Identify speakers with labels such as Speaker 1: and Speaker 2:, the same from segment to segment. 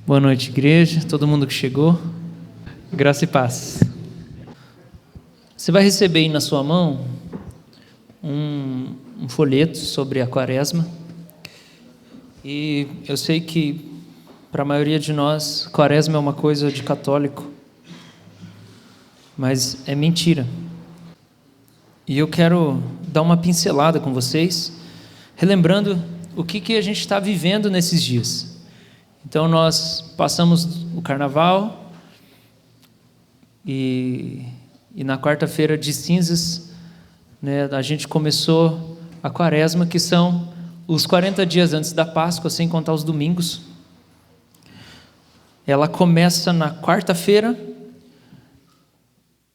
Speaker 1: Boa noite, igreja, todo mundo que chegou. Graça e paz. Você vai receber aí na sua mão um folheto sobre a Quaresma. E eu sei que para a maioria de nós, Quaresma é uma coisa de católico, mas é mentira. E eu quero dar uma pincelada com vocês, relembrando o que a gente está vivendo nesses dias. Então nós passamos o carnaval e na quarta-feira de cinzas, né, a gente começou a Quaresma, que são os 40 dias antes da Páscoa, sem contar os domingos. Ela começa na quarta-feira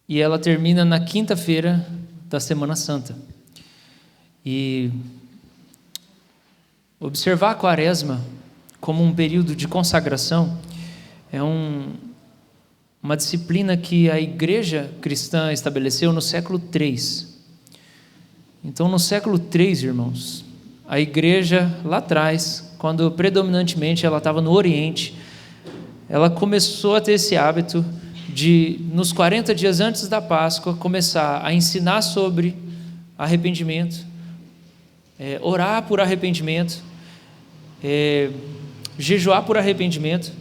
Speaker 1: e ela termina na quinta-feira da Semana Santa. E observar a Quaresma como um período de consagração é uma disciplina que a igreja cristã estabeleceu no século III. Então, no século III, irmãos, a igreja lá atrás, quando predominantemente ela estava no Oriente, ela começou a ter esse hábito de, nos 40 dias antes da Páscoa, começar a ensinar sobre arrependimento, orar por arrependimento, jejuar por arrependimento,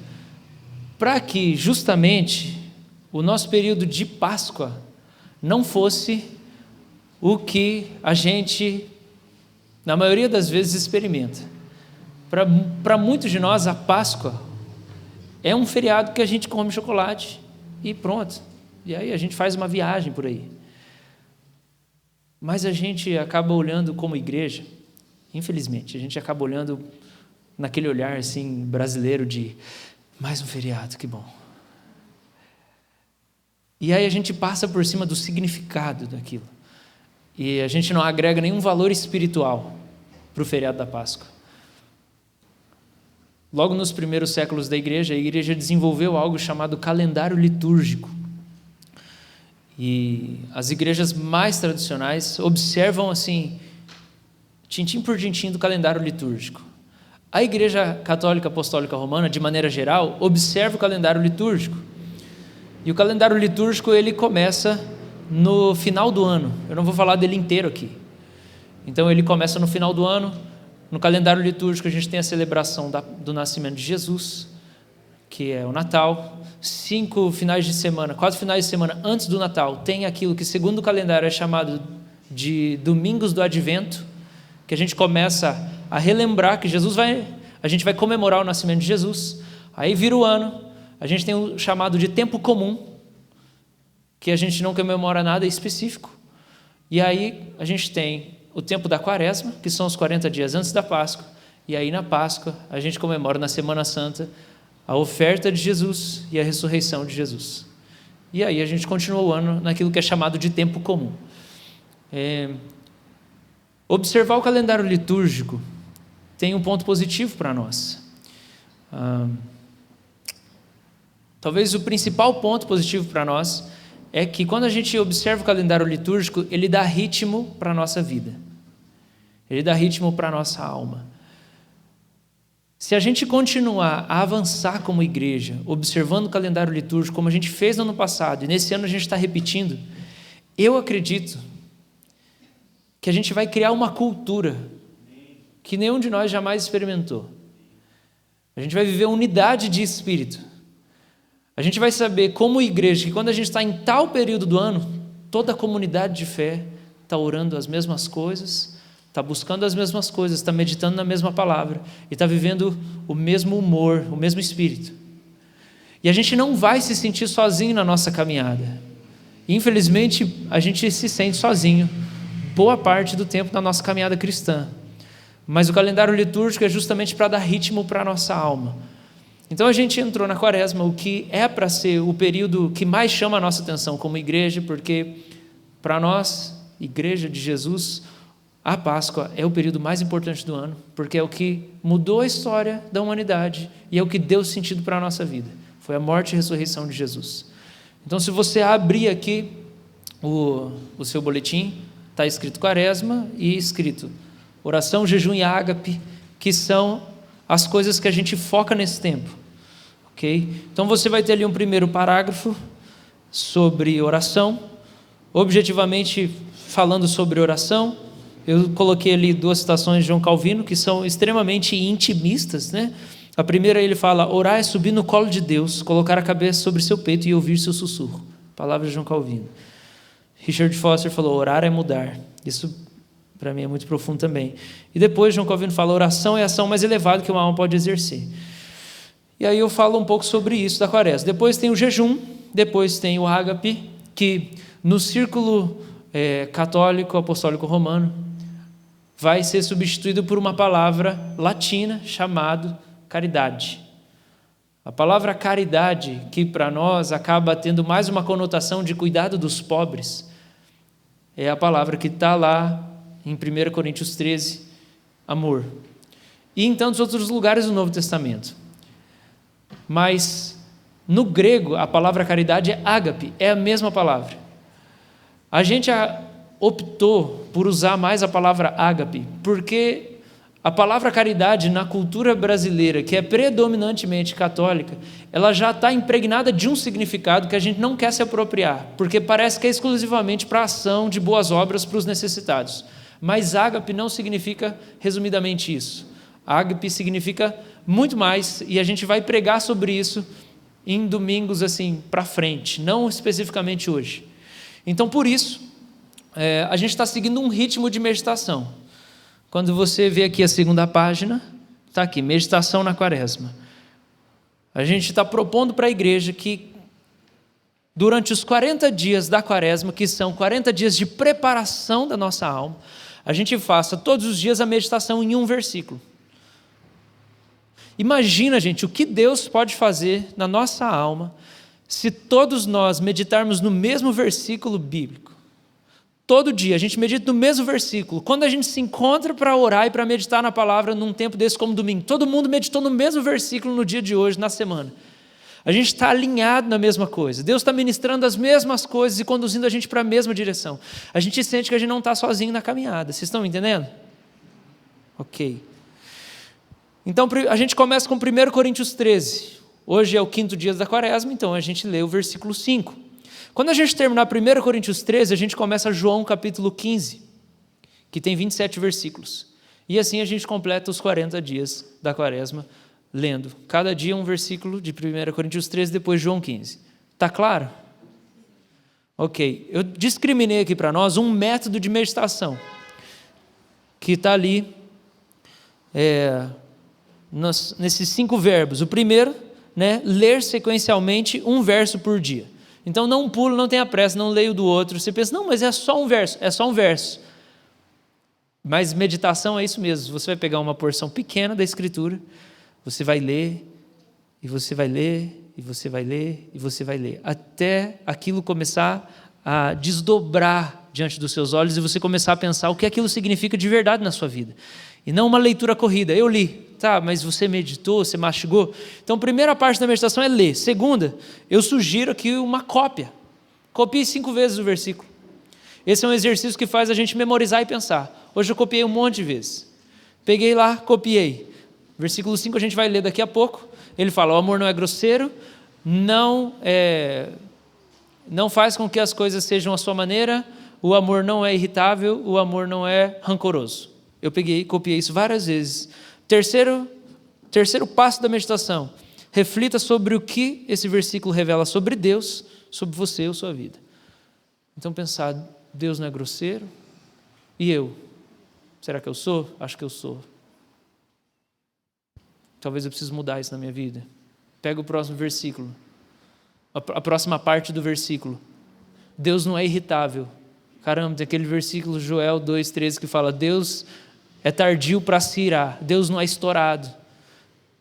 Speaker 1: para que justamente o nosso período de Páscoa não fosse o que a gente, na maioria das vezes, experimenta. Para muitos de nós, a Páscoa é um feriado que a gente come chocolate e pronto. E aí a gente faz uma viagem por aí. Mas a gente acaba olhando como igreja, infelizmente, a gente acaba olhando naquele olhar assim brasileiro de mais um feriado, que bom. E aí a gente passa por cima do significado daquilo. E a gente não agrega nenhum valor espiritual para o feriado da Páscoa. Logo nos primeiros séculos da igreja, a igreja desenvolveu algo chamado calendário litúrgico. E as igrejas mais tradicionais observam assim, tintim por tintim do calendário litúrgico. A Igreja Católica Apostólica Romana, de maneira geral, observa o calendário litúrgico. E o calendário litúrgico, ele começa no final do ano. Eu não vou falar dele inteiro aqui. Então, ele começa no final do ano. No calendário litúrgico, a gente tem a celebração do nascimento de Jesus, que é o Natal. 5 finais de semana, 4 finais de semana antes do Natal, tem aquilo que, segundo o calendário, é chamado de Domingos do Advento, que a gente começa a relembrar que a gente vai comemorar o nascimento de Jesus. Aí vira o ano, a gente tem o chamado de tempo comum, que a gente não comemora nada específico. E aí a gente tem o tempo da Quaresma, que são os 40 dias antes da Páscoa. E aí na Páscoa a gente comemora na Semana Santa a oferta de Jesus e a ressurreição de Jesus. E aí a gente continua o ano naquilo que é chamado de tempo comum. Observar o calendário litúrgico tem um ponto positivo para nós. Talvez o principal ponto positivo para nós é que quando a gente observa o calendário litúrgico, ele dá ritmo para a nossa vida. Ele dá ritmo para a nossa alma. Se a gente continuar a avançar como igreja, observando o calendário litúrgico, como a gente fez no ano passado, e nesse ano a gente está repetindo, eu acredito que a gente vai criar uma cultura que nenhum de nós jamais experimentou. A gente vai viver unidade de espírito. A gente vai saber, como igreja, que quando a gente está em tal período do ano, toda a comunidade de fé está orando as mesmas coisas, está buscando as mesmas coisas, está meditando na mesma palavra e está vivendo o mesmo humor, o mesmo espírito. E a gente não vai se sentir sozinho na nossa caminhada. Infelizmente, a gente se sente sozinho boa parte do tempo na nossa caminhada cristã. Mas o calendário litúrgico é justamente para dar ritmo para a nossa alma. Então a gente entrou na Quaresma, o que é para ser o período que mais chama a nossa atenção como igreja, porque para nós, igreja de Jesus, a Páscoa é o período mais importante do ano, porque é o que mudou a história da humanidade e é o que deu sentido para a nossa vida. Foi a morte e ressurreição de Jesus. Então, se você abrir aqui o seu boletim, está escrito Quaresma e escrito oração, jejum e ágape, que são as coisas que a gente foca nesse tempo. ok? Então você vai ter ali um primeiro parágrafo sobre oração, objetivamente falando sobre oração. Eu coloquei ali 2 citações de João Calvino, que são extremamente intimistas, né? A primeira, ele fala: orar é subir no colo de Deus, colocar a cabeça sobre seu peito e ouvir seu sussurro. Palavras de João Calvino. Richard Foster falou: orar é mudar. Isso, para mim, é muito profundo também. E depois, João Calvino fala: oração é a ação mais elevada que uma alma pode exercer. E aí eu falo um pouco sobre isso da quaresma. Depois tem o jejum, depois tem o ágape, que no círculo católico, apostólico romano, vai ser substituído por uma palavra latina chamada caridade. A palavra caridade, que para nós acaba tendo mais uma conotação de cuidado dos pobres, é a palavra que está lá em 1 Coríntios 13, amor. E em tantos outros lugares do Novo Testamento. Mas no grego a palavra caridade é ágape, é a mesma palavra. A gente optou por usar mais a palavra ágape, porque a palavra caridade na cultura brasileira, que é predominantemente católica, ela já está impregnada de um significado que a gente não quer se apropriar, porque parece que é exclusivamente para a ação de boas obras para os necessitados. Mas ágape não significa resumidamente isso. Ágape significa muito mais, e a gente vai pregar sobre isso em domingos assim para frente, não especificamente hoje. Então, por isso, a gente está seguindo um ritmo de meditação. Quando você vê aqui a segunda página, está aqui, meditação na quaresma. A gente está propondo para a igreja que durante os 40 dias da quaresma, que são 40 dias de preparação da nossa alma, a gente faça todos os dias a meditação em um versículo. Imagina, gente, o que Deus pode fazer na nossa alma se todos nós meditarmos no mesmo versículo bíblico. Todo dia a gente medita no mesmo versículo. Quando a gente se encontra para orar e para meditar na palavra num tempo desse como domingo, todo mundo meditou no mesmo versículo no dia de hoje, na semana. A gente está alinhado na mesma coisa. Deus está ministrando as mesmas coisas e conduzindo a gente para a mesma direção. A gente sente que a gente não está sozinho na caminhada. Vocês estão entendendo? Ok. Então a gente começa com 1 Coríntios 13. Hoje é o 5º dia da quaresma, então a gente lê o versículo 5. Quando a gente terminar 1 Coríntios 13, a gente começa João capítulo 15, que tem 27 versículos. E assim a gente completa os 40 dias da quaresma, lendo. Cada dia um versículo de 1 Coríntios 13, depois João 15. Está claro? Ok. Eu discriminei aqui para nós um método de meditação, que está ali, nesses 5 verbos. O primeiro, ler sequencialmente um verso por dia. Então não pulo, não tenha pressa, não leio do outro. Você pensa, não, mas é só um verso. É só um verso. Mas meditação é isso mesmo. Você vai pegar uma porção pequena da Escritura, você vai ler, e você vai ler, e você vai ler, e você vai ler, até aquilo começar a desdobrar diante dos seus olhos e você começar a pensar o que aquilo significa de verdade na sua vida. E não uma leitura corrida. Eu li. Tá, mas você meditou, você mastigou? Então, a primeira parte da meditação é ler. Segunda, eu sugiro aqui uma cópia. Copie 5 vezes o versículo. Esse é um exercício que faz a gente memorizar e pensar. Hoje eu copiei um monte de vezes. Peguei lá, copiei. Versículo 5 a gente vai ler daqui a pouco. Ele fala: o amor não é grosseiro, não faz com que as coisas sejam à sua maneira, o amor não é irritável, o amor não é rancoroso. Eu peguei e copiei isso várias vezes. Terceiro passo da meditação: reflita sobre o que esse versículo revela sobre Deus, sobre você ou sua vida. Então pensar, Deus não é grosseiro? E eu? Será que eu sou? Acho que eu sou. Talvez eu precise mudar isso na minha vida. Pega o próximo versículo, a próxima parte do versículo. Deus não é irritável. Caramba, tem aquele versículo Joel 2,13 que fala: Deus é tardio para se irar, Deus não é estourado.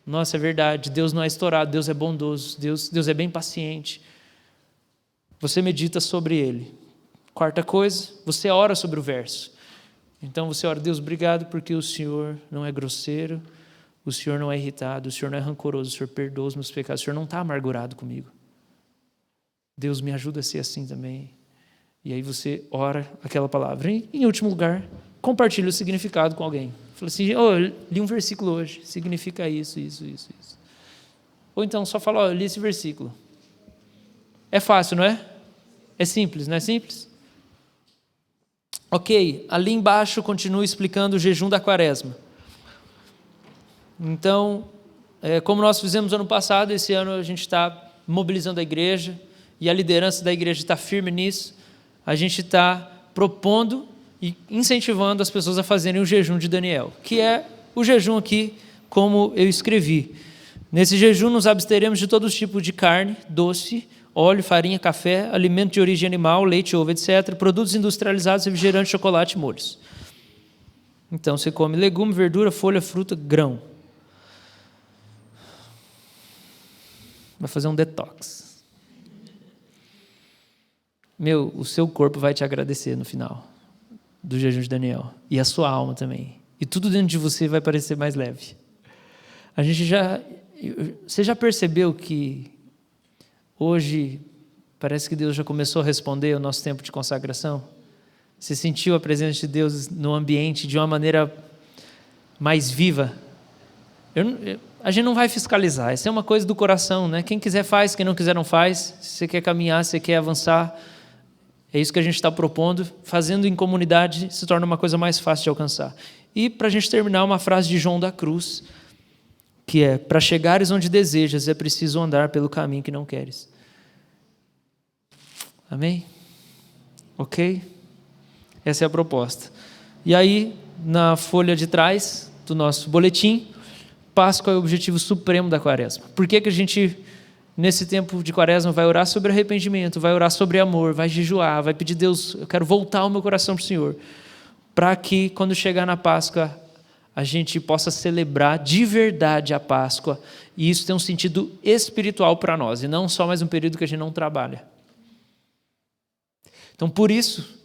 Speaker 1: Nossa, é verdade, Deus não é estourado, Deus é bondoso, Deus é bem paciente. Você medita sobre Ele. Quarta coisa, você ora sobre o verso. Então você ora: Deus, obrigado porque o Senhor não é grosseiro, o Senhor não é irritado, o Senhor não é rancoroso, o Senhor perdoa os meus pecados, o Senhor não está amargurado comigo. Deus, me ajuda a ser assim também. E aí você ora aquela palavra. E, em último lugar, compartilha o significado com alguém. Fala assim: eu li um versículo hoje, significa isso. Ou então só fala, ó, eu li esse versículo. É fácil, não é? É simples, não é simples? Ok, ali embaixo continua explicando o jejum da quaresma. Então, como nós fizemos ano passado, esse ano a gente está mobilizando a igreja, e a liderança da igreja está firme nisso. A gente está propondo e incentivando as pessoas a fazerem o jejum de Daniel, que é o jejum aqui, como eu escrevi. Nesse jejum nos absteremos de todos os tipos de carne, doce, óleo, farinha, café, alimento de origem animal, leite, ovo, etc., produtos industrializados, refrigerantes, chocolate e molhos. Então, você come legume, verdura, folha, fruta, grão. Vai fazer um detox. O seu corpo vai te agradecer no final do jejum de Daniel. E a sua alma também. E tudo dentro de você vai parecer mais leve. Você já percebeu que hoje parece que Deus já começou a responder o nosso tempo de consagração? Você sentiu a presença de Deus no ambiente de uma maneira mais viva? A gente não vai fiscalizar, isso é uma coisa do coração, né? Quem quiser faz, quem não quiser não faz. Se você quer caminhar, se você quer avançar, é isso que a gente está propondo. Fazendo em comunidade se torna uma coisa mais fácil de alcançar. E para a gente terminar, uma frase de João da Cruz, que é: para chegares onde desejas, é preciso andar pelo caminho que não queres. Amém? Ok? Essa é a proposta. E aí, na folha de trás do nosso boletim, Páscoa é o objetivo supremo da quaresma. Por que a gente, nesse tempo de quaresma, vai orar sobre arrependimento, vai orar sobre amor, vai jejuar, vai pedir: Deus, eu quero voltar o meu coração para o Senhor, para que quando chegar na Páscoa a gente possa celebrar de verdade a Páscoa, e isso tem um sentido espiritual para nós, e não só mais um período que a gente não trabalha. Então, por isso,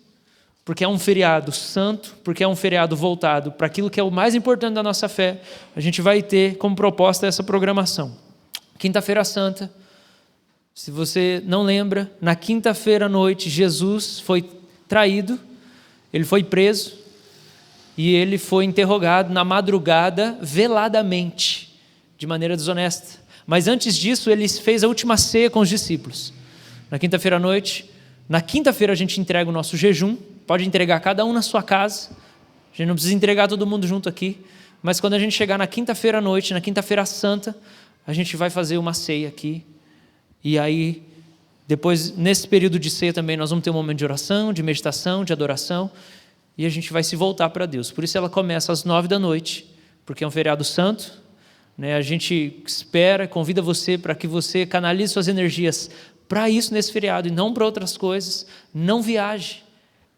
Speaker 1: porque é um feriado santo, porque é um feriado voltado para aquilo que é o mais importante da nossa fé, a gente vai ter como proposta essa programação. Quinta-feira Santa, se você não lembra, na quinta-feira à noite, Jesus foi traído, ele foi preso, e ele foi interrogado na madrugada, veladamente, de maneira desonesta. Mas antes disso, ele fez a última ceia com os discípulos. Na quinta-feira à noite, na quinta-feira a gente entrega o nosso jejum, pode entregar cada um na sua casa, a gente não precisa entregar todo mundo junto aqui, mas quando a gente chegar na quinta-feira à noite, na quinta-feira santa, a gente vai fazer uma ceia aqui, e aí, depois, nesse período de ceia também, nós vamos ter um momento de oração, de meditação, de adoração, e a gente vai se voltar para Deus. Por isso ela começa às 9h, porque é um feriado santo, né? A gente espera, convida você para que você canalize suas energias para isso nesse feriado e não para outras coisas. Não viaje.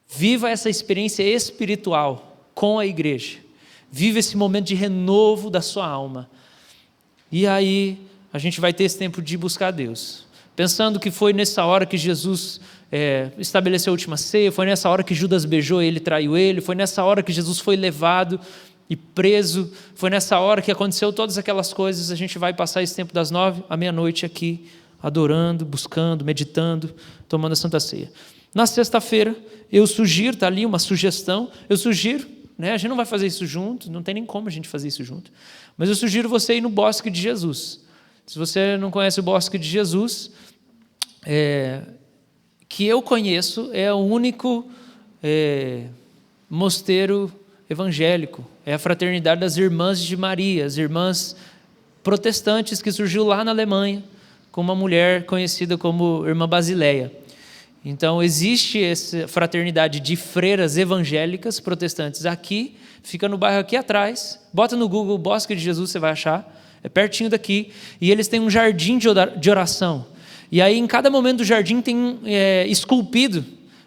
Speaker 1: Viva essa experiência espiritual com a igreja. Viva esse momento de renovo da sua alma. E aí a gente vai ter esse tempo de buscar a Deus. Pensando que foi nessa hora que Jesus estabeleceu a última ceia, foi nessa hora que Judas beijou ele, traiu ele, foi nessa hora que Jesus foi levado e preso, foi nessa hora que aconteceu todas aquelas coisas. A gente vai passar esse tempo das 9h à meia-noite aqui, adorando, buscando, meditando, tomando a Santa Ceia. Na sexta-feira, eu sugiro, está ali uma sugestão, eu sugiro, né, a gente não vai fazer isso junto, não tem nem como a gente fazer isso junto, mas eu sugiro você ir no Bosque de Jesus. Se você não conhece o Bosque de Jesus, que eu conheço, é o único mosteiro evangélico, é a Fraternidade das Irmãs de Maria, as irmãs protestantes que surgiu lá na Alemanha, com uma mulher conhecida como Irmã Basileia. Então, existe essa fraternidade de freiras evangélicas protestantes aqui, fica no bairro aqui atrás, bota no Google Bosque de Jesus, você vai achar, é pertinho daqui, e eles têm um jardim de oração. E aí, em cada momento do jardim, tem esculpido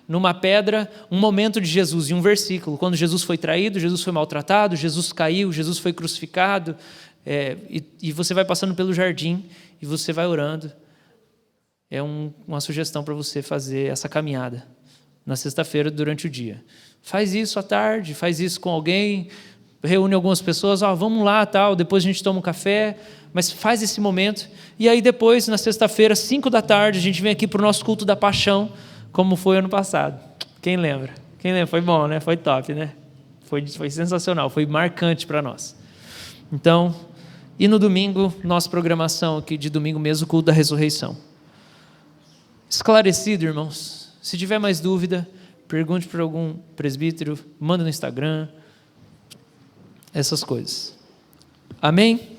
Speaker 1: numa pedra um momento de Jesus e um versículo. Quando Jesus foi traído, Jesus foi maltratado, Jesus caiu, Jesus foi crucificado, e você vai passando pelo jardim e você vai orando. É uma sugestão para você fazer essa caminhada na sexta-feira durante o dia. Faz isso à tarde, faz isso com alguém, reúne algumas pessoas, vamos lá, tal, depois a gente toma um café, mas faz esse momento. E aí depois, na sexta-feira, 5h, a gente vem aqui para o nosso culto da paixão, como foi ano passado. Quem lembra? Quem lembra? Foi bom, né? Foi top, né? Foi sensacional, foi marcante para nós. Então, E no domingo, nossa programação aqui de domingo mesmo, culto da ressurreição. Esclarecido, irmãos? Se tiver mais dúvida, pergunte para algum presbítero, manda no Instagram, essas coisas. Amém?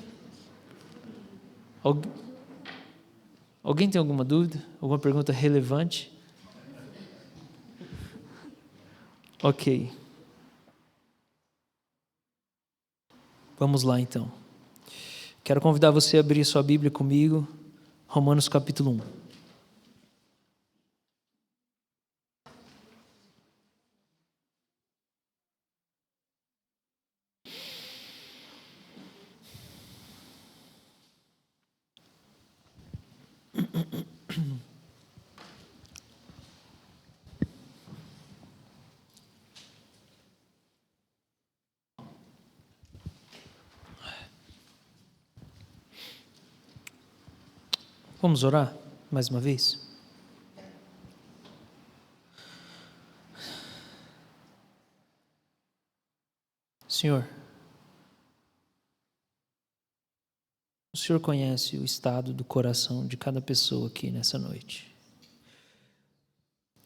Speaker 1: Alguém tem alguma dúvida? Alguma pergunta relevante? Ok. Vamos lá então. Quero convidar você a abrir sua Bíblia comigo, Romanos capítulo 1. Vamos orar mais uma vez? Senhor, o Senhor conhece o estado do coração de cada pessoa aqui nessa noite.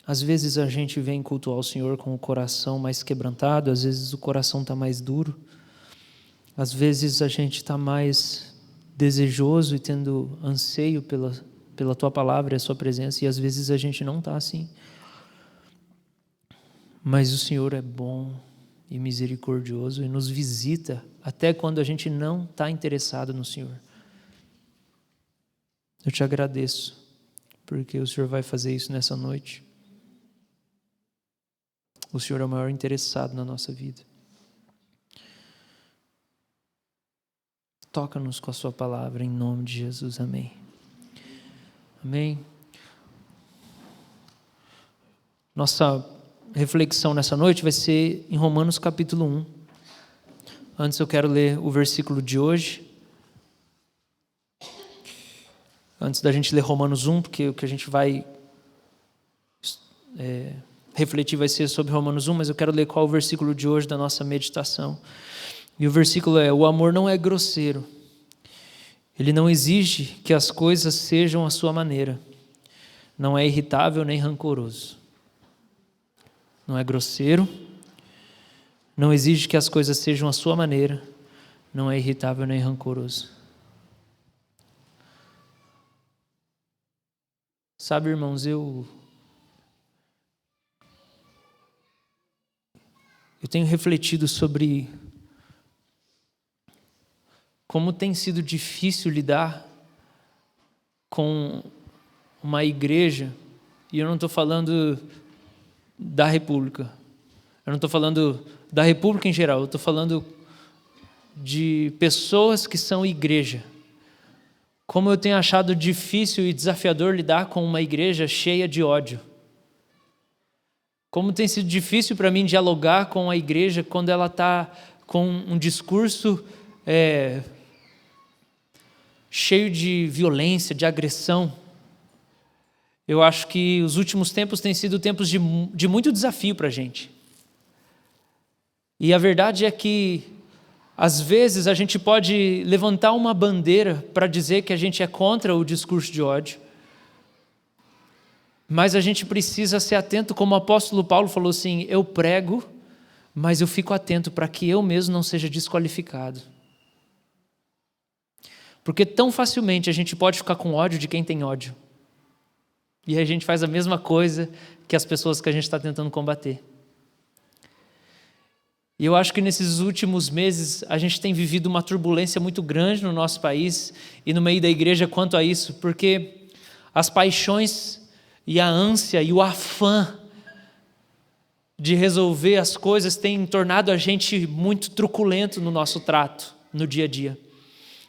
Speaker 1: Às vezes a gente vem cultuar o Senhor com o coração mais quebrantado, às vezes o coração está mais duro, às vezes a gente está mais desejoso e tendo anseio pela Tua palavra e a Sua presença, e às vezes a gente não está assim. Mas o Senhor é bom e misericordioso e nos visita até quando a gente não está interessado no Senhor. Eu te agradeço, porque o Senhor vai fazer isso nessa noite. O Senhor é o maior interessado na nossa vida. Toca-nos com a sua palavra, em nome de Jesus, amém. Amém. Nossa reflexão nessa noite vai ser em Romanos capítulo 1. Antes eu quero ler o versículo de hoje. Antes da gente ler Romanos 1, porque o que a gente vai refletir vai ser sobre Romanos 1, mas eu quero ler qual é o versículo de hoje da nossa meditação. E o versículo é: o amor não é grosseiro. Ele não exige que as coisas sejam à sua maneira. Não é irritável nem rancoroso. Não é grosseiro. Não exige que as coisas sejam à sua maneira. Não é irritável nem rancoroso. Sabe, irmãos, eu tenho refletido sobre como tem sido difícil lidar com uma igreja, e eu não estou falando da República, eu não estou falando da República em geral, eu estou falando de pessoas que são igreja. Como eu tenho achado difícil e desafiador lidar com uma igreja cheia de ódio. Como tem sido difícil para mim dialogar com a igreja quando ela está com um discurso cheio de violência, de agressão. Eu acho que os últimos tempos têm sido tempos de muito desafio para a gente. E a verdade é que, às vezes, a gente pode levantar uma bandeira para dizer que a gente é contra o discurso de ódio, mas a gente precisa ser atento, como o apóstolo Paulo falou assim: eu prego, mas eu fico atento para que eu mesmo não seja desqualificado. Porque tão facilmente a gente pode ficar com ódio de quem tem ódio. E a gente faz a mesma coisa que as pessoas que a gente está tentando combater. E eu acho que nesses últimos meses a gente tem vivido uma turbulência muito grande no nosso país e no meio da igreja quanto a isso, porque as paixões e a ânsia e o afã de resolver as coisas têm tornado a gente muito truculento no nosso trato, no dia a dia.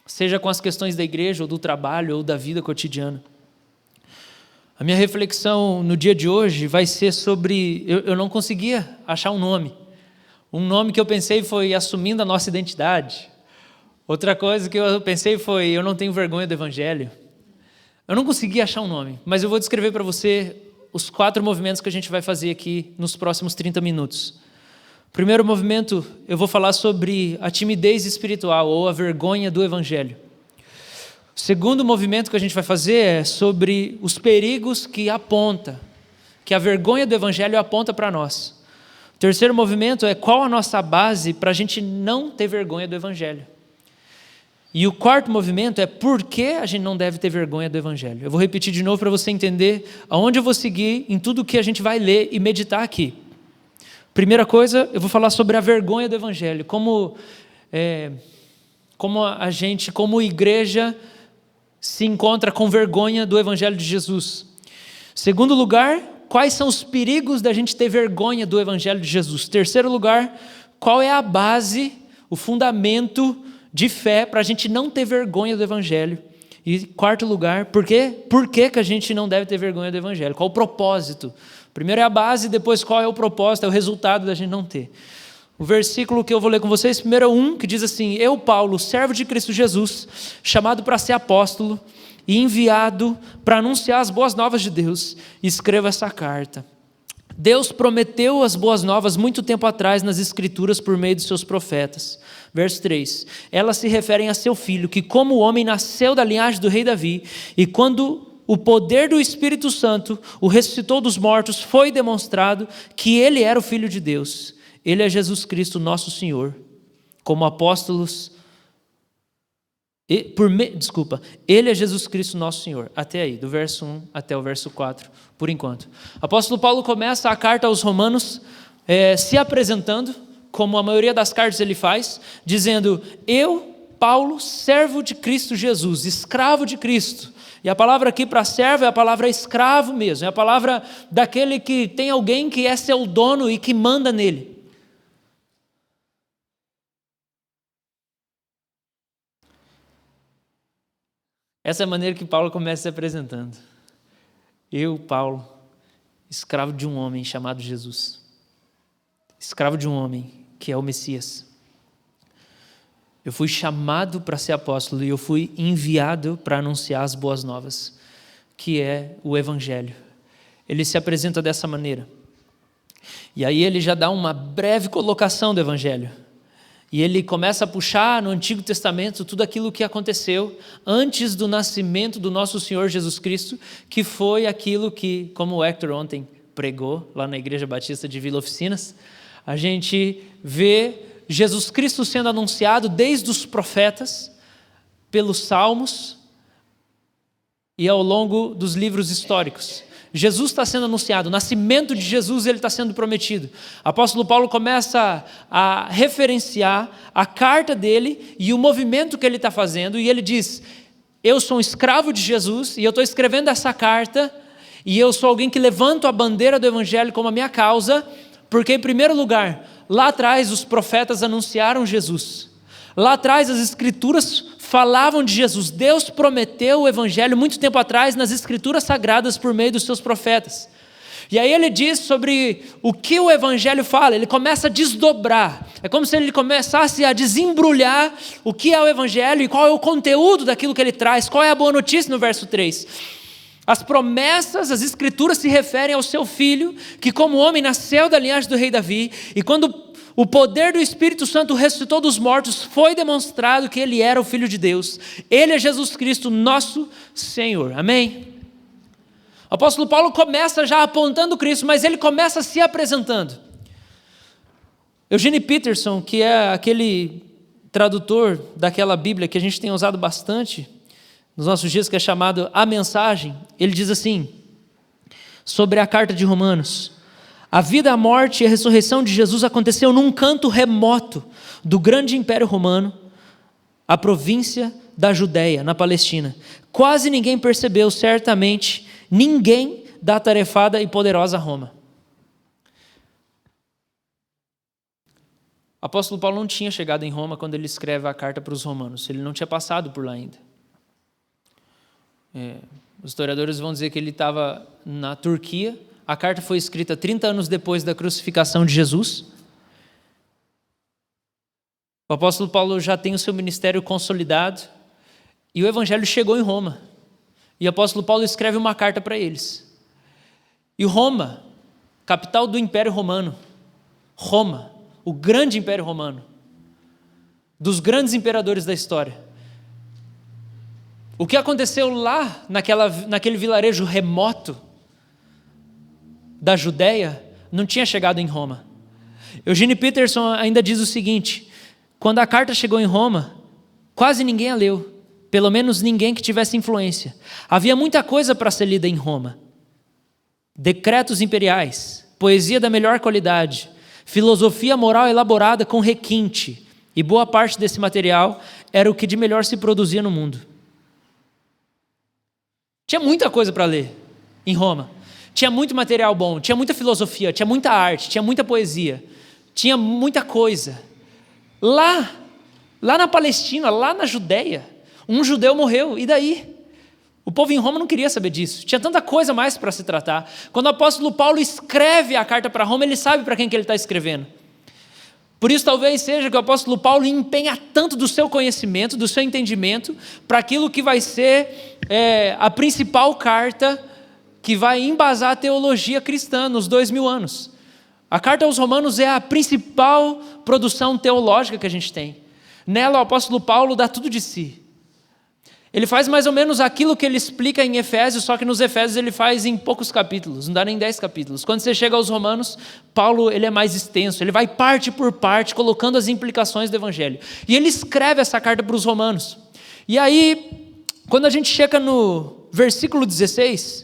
Speaker 1: Seja com as questões da igreja, ou do trabalho, ou da vida cotidiana. A minha reflexão no dia de hoje vai ser sobre... Eu não conseguia achar um nome. Um nome que eu pensei foi assumindo a nossa identidade. Outra coisa que eu pensei foi: eu não tenho vergonha do evangelho. Eu não consegui achar um nome, mas eu vou descrever para você os 4 movimentos que a gente vai fazer aqui nos próximos 30 minutos. Primeiro movimento, eu vou falar sobre a timidez espiritual ou a vergonha do evangelho. O segundo movimento que a gente vai fazer é sobre os perigos que a vergonha do Evangelho aponta para nós. O terceiro movimento é qual a nossa base para a gente não ter vergonha do Evangelho. E o quarto movimento é por que a gente não deve ter vergonha do Evangelho. Eu vou repetir de novo para você entender aonde eu vou seguir em tudo que a gente vai ler e meditar aqui. Primeira coisa, eu vou falar sobre a vergonha do Evangelho, como a gente, como igreja, se encontra com vergonha do Evangelho de Jesus. Segundo lugar, quais são os perigos da gente ter vergonha do Evangelho de Jesus. Terceiro lugar, qual é a base, o fundamento de fé para a gente não ter vergonha do Evangelho. E quarto lugar, por que a gente não deve ter vergonha do Evangelho? Qual o propósito? Primeiro é a base, depois qual é o propósito, é o resultado da gente não ter. O versículo que eu vou ler com vocês, primeiro é 1, que diz assim: Eu, Paulo, servo de Cristo Jesus, chamado para ser apóstolo e enviado para anunciar as boas novas de Deus, escrevo essa carta. Deus prometeu as boas novas muito tempo atrás nas Escrituras por meio dos seus profetas. Verso 3, elas se referem a seu filho, que como homem nasceu da linhagem do rei Davi, e quando o poder do Espírito Santo o ressuscitou dos mortos, foi demonstrado que ele era o Filho de Deus. Ele é Jesus Cristo, nosso Senhor. Como apóstolos, ele é Jesus Cristo, nosso Senhor. Até aí, do verso 1 até o verso 4, por enquanto. O apóstolo Paulo começa a carta aos Romanos se apresentando, como a maioria das cartas ele faz, dizendo: Eu, Paulo, servo de Cristo Jesus, escravo de Cristo. E a palavra aqui para servo é a palavra escravo mesmo, é a palavra daquele que tem alguém que é seu dono e que manda nele. Essa é a maneira que Paulo começa se apresentando. Eu, Paulo, escravo de um homem chamado Jesus. Escravo de um homem que é o Messias. Eu fui chamado para ser apóstolo e eu fui enviado para anunciar as boas novas, que é o Evangelho. Ele se apresenta dessa maneira. E aí ele já dá uma breve colocação do Evangelho. E ele começa a puxar no Antigo Testamento tudo aquilo que aconteceu antes do nascimento do nosso Senhor Jesus Cristo, que foi aquilo que, como o Hector ontem pregou lá na Igreja Batista de Vila Oficinas, a gente vê Jesus Cristo sendo anunciado desde os profetas, pelos salmos e ao longo dos livros históricos. Jesus está sendo anunciado, o nascimento de Jesus ele está sendo prometido. O apóstolo Paulo começa a referenciar a carta dele e o movimento que ele está fazendo, e ele diz: eu sou um escravo de Jesus e eu estou escrevendo essa carta, e eu sou alguém que levanto a bandeira do Evangelho como a minha causa, porque em primeiro lugar, lá atrás os profetas anunciaram Jesus. Lá atrás as Escrituras falavam de Jesus. Deus prometeu o Evangelho muito tempo atrás nas Escrituras Sagradas por meio dos seus profetas. E aí ele diz sobre o que o Evangelho fala, ele começa a desdobrar. É como se ele começasse a desembrulhar o que é o Evangelho e qual é o conteúdo daquilo que ele traz, qual é a boa notícia no verso 3. As promessas, as Escrituras se referem ao seu filho, que como homem nasceu da linhagem do rei Davi, e quando o poder do Espírito Santo ressuscitou dos mortos, foi demonstrado que ele era o Filho de Deus. Ele é Jesus Cristo, nosso Senhor. Amém? O apóstolo Paulo começa já apontando Cristo, mas ele começa se apresentando. Eugene Peterson, que é aquele tradutor daquela Bíblia que a gente tem usado bastante nos nossos dias, que é chamado A Mensagem, ele diz assim, sobre a carta de Romanos: a vida, a morte e a ressurreição de Jesus aconteceu num canto remoto do grande Império Romano, a província da Judéia, na Palestina. Quase ninguém percebeu, certamente, ninguém da atarefada e poderosa Roma. O apóstolo Paulo não tinha chegado em Roma quando ele escreve a carta para os romanos, ele não tinha passado por lá ainda. Os historiadores vão dizer que ele estava na Turquia. A carta foi escrita 30 anos depois da crucificação de Jesus. O apóstolo Paulo já tem o seu ministério consolidado e o evangelho chegou em Roma. E o apóstolo Paulo escreve uma carta para eles. E Roma, capital do Império Romano, Roma, o grande Império Romano, dos grandes imperadores da história, O que aconteceu lá naquele vilarejo remoto da Judéia não tinha chegado em Roma. Eugene Peterson ainda diz o seguinte: quando a carta chegou em Roma, quase ninguém a leu, pelo menos ninguém que tivesse influência. Havia muita coisa para ser lida em Roma: decretos imperiais, poesia da melhor qualidade, filosofia moral elaborada com requinte, e boa parte desse material era o que de melhor se produzia no mundo. Tinha muita coisa para ler em Roma. Tinha muito material bom, tinha muita filosofia, tinha muita arte, tinha muita poesia, tinha muita coisa. Lá na Palestina, lá na Judéia, um judeu morreu, e daí? O povo em Roma não queria saber disso, tinha tanta coisa mais para se tratar. Quando o apóstolo Paulo escreve a carta para Roma, ele sabe para quem que ele está escrevendo. Por isso talvez seja que o apóstolo Paulo empenha tanto do seu conhecimento, do seu entendimento, para aquilo que vai ser a principal carta que vai embasar a teologia cristã nos 2000 anos. A carta aos Romanos é a principal produção teológica que a gente tem. Nela o apóstolo Paulo dá tudo de si. Ele faz mais ou menos aquilo que ele explica em Efésios, só que nos Efésios ele faz em poucos capítulos, não dá nem 10 capítulos. Quando você chega aos Romanos, Paulo ele é mais extenso, ele vai parte por parte, colocando as implicações do Evangelho. E ele escreve essa carta para os romanos. E aí, quando a gente chega no versículo 16,